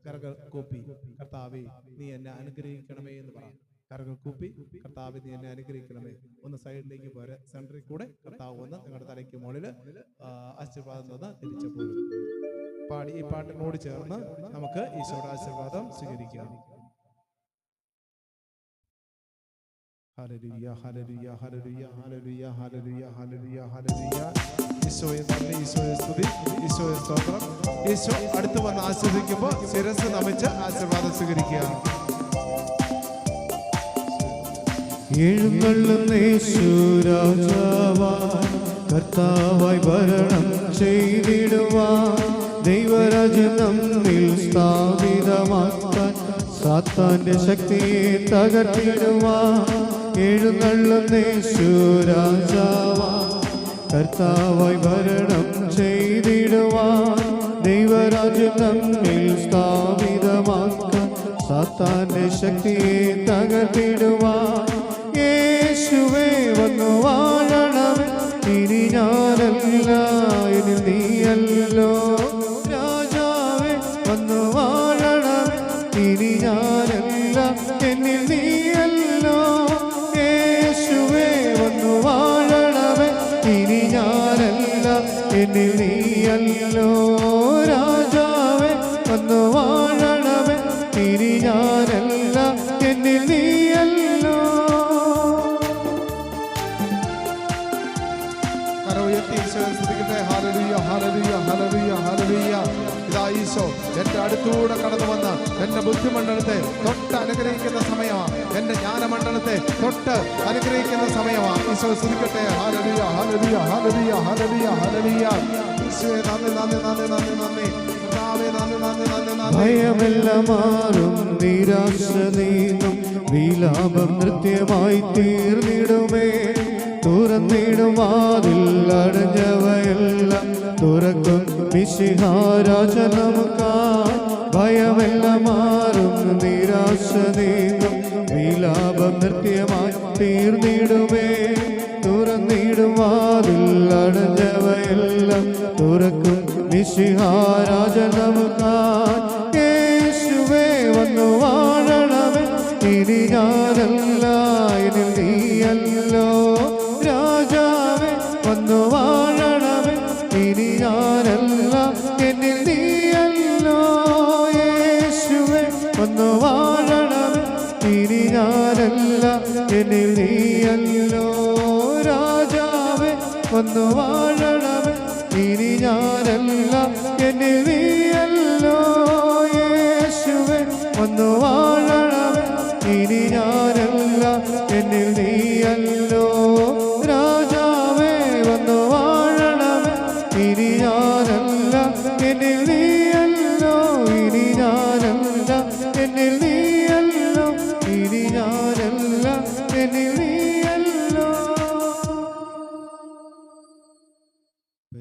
കരകൾ കൂപ്പി കർത്താവേ നീ എന്നെ അനുഗ്രഹിക്കണമേ എന്ന് പറയാം. കരകൾ കൂപ്പി കർത്താവേ നീ എന്നെ അനുഗ്രഹിക്കണമേ. ഒന്ന് സൈഡിലേക്ക് പോരെ, സെൻറ്ററിൽ കൂടെ കർത്താവ് വന്ന് നിങ്ങളുടെ തലയ്ക്ക് മുകളിൽ ആശീർവാദം തന്ന് തിരിച്ചു പോകും. പാടി ഈ പാട്ടിനോട് ചേർന്ന് നമുക്ക് ഈശോയുടെ ആശീർവാദം സ്വീകരിക്കാം. ഹല്ലേലൂയ, ഹല്ലേലൂയ, ഹല്ലേലൂയ, ഹല്ലേലൂയ, ഹല്ലേലൂയ, ഹല്ലേലൂയ, ഹല്ലേലൂയ. ഈശോയെ നന്ദി, ഈശോയെ സ്തുതി, ഈശോയെ സ്തോത്രം. ഈശോ അടുത്ത് വന്ന് ആസ്വദിക്കുമ്പോൾ ശിരസ് നമിച്ച് ആശീർവാദം സ്വീകരിക്കുക. എഴുന്നള്ളുന്ന യേശു രാജാവായി കർത്താവായി ഭരണം ചെയ്തിടുവാൻ ദൈവരാജ്യം നമ്മിൽ സ്ഥാപിതമാക്കാൻ സാത്താന്റെ ശക്തിയെ തകർത്തിടുവാൻ എഴുന്നള്ളുന്ന യേശു രാജാവായി കർത്താവായി ഭരണം ചെയ്തിടുവാൻ ദൈവരാജ്യം നമ്മിൽ സ്ഥാപിതമാക്കാൻ സാത്താന്റെ ശക്തിയെ തകർത്തിടുവാൻ യേശുവേ വന്നു വാഴണം. ഇനി ഞാനല്ല ഇനി നീയല്ലോ രാജാവേ വന്നു വാഴണം. ഇനി ഞാനല്ല എന്നിൽ നീയല്ലോ യേശുവേ വന്നു വാഴണമേ. ഇനി ഞാനല്ല എന്നിൽ നീയല്ലോ രാജാവേ വന്നു വാഴണമേ. ഇനി ഞാനല്ല എന്നിൽ നീയല്ലോ. ഹല്ലേലൂയ, ഹല്ലേലൂയ, ഹല്ലേലൂയ, ഹല്ലേലൂയ. ഇതാ ഈശോ എന്റെ അടുത്തൂടെ കടന്നു വന്ന് എന്റെ ബുദ്ധിമണ്ഡലത്തെ തൊട്ട് അനുഗ്രഹിക്കുന്ന സമയമാണ്. എന്റെ ജ്ഞാനമണ്ഡലത്തെ തൊട്ട് അനുഗ്രഹിക്കുന്ന സമയമാണ്. ഈശോ സ്തുതിക്കട്ടെ. ഹല്ലേലൂയ, ഹല്ലേലൂയ, ഹല്ലേലൂയ, ഹല്ലേലൂയ, ഹല്ലേലൂയ. ഈശോയെ നന്ദി, നന്ദി, നന്ദി, നന്ദി, നന്ദി. കർത്താവേ നന്ദി, നന്ദി, നന്ദി, നന്ദി. ഭയമെല്ലാം മാറും, നിരാശ നീങ്ങും, വിലാപം നൃത്യമായി തീർന്നിടുമേ. തുറന്നിടും വാതിൽ അടഞ്ഞവയെല്ലാം തുറക്കും മിശിഹാരാജ നമുക്കായി. ഭയമെല്ലാം മാറും, നിരാശ നീങ്ങും, വിലാപം നൃത്യമായി തീർന്നിടുമേ. തുറന്നിടും വാതിൽ അടഞ്ഞവയെല്ലാം തുറക്കും മിശിഹാരാജ നമുക്കായി. യേശുവേ വന്നു വാഴണമേ. ഇനി ഞാനല്ല ഇനി നീയല്ലോ രാജാവേ വന്നു വാഴണമേ. ഇനി ഞാനല്ല എന്നിൽ നീയല്ലോ യേശുവേ വന്നു വാഴണമേ. ഇനി ഞാനല്ല എന്നിൽ നീയല്ലോ രാജാവേ വന്നു വാഴണമേ. ഇനി ഞാനല്ല എന്നിൽ നീയല്ലോ യേശുവേ വന്നു വാഴണമേ. ഇനി ഞാനല്ല എന്നിൽ നീയല്ലോ രാജാവേ വന്നു വാഴണമേ. ഇനി ഞാനല്ല എന്നിൽ നീയല്ലോ. ഇനി ഞാനല്ല എന്നിൽ നീയല്ലോ. ഇനി ഞാനല്ല എന്നിൽ നീയല്ലോ.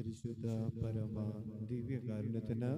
പരിശുദ്ധ പരമ ദിവ്യകാരുണ്യത്തിന്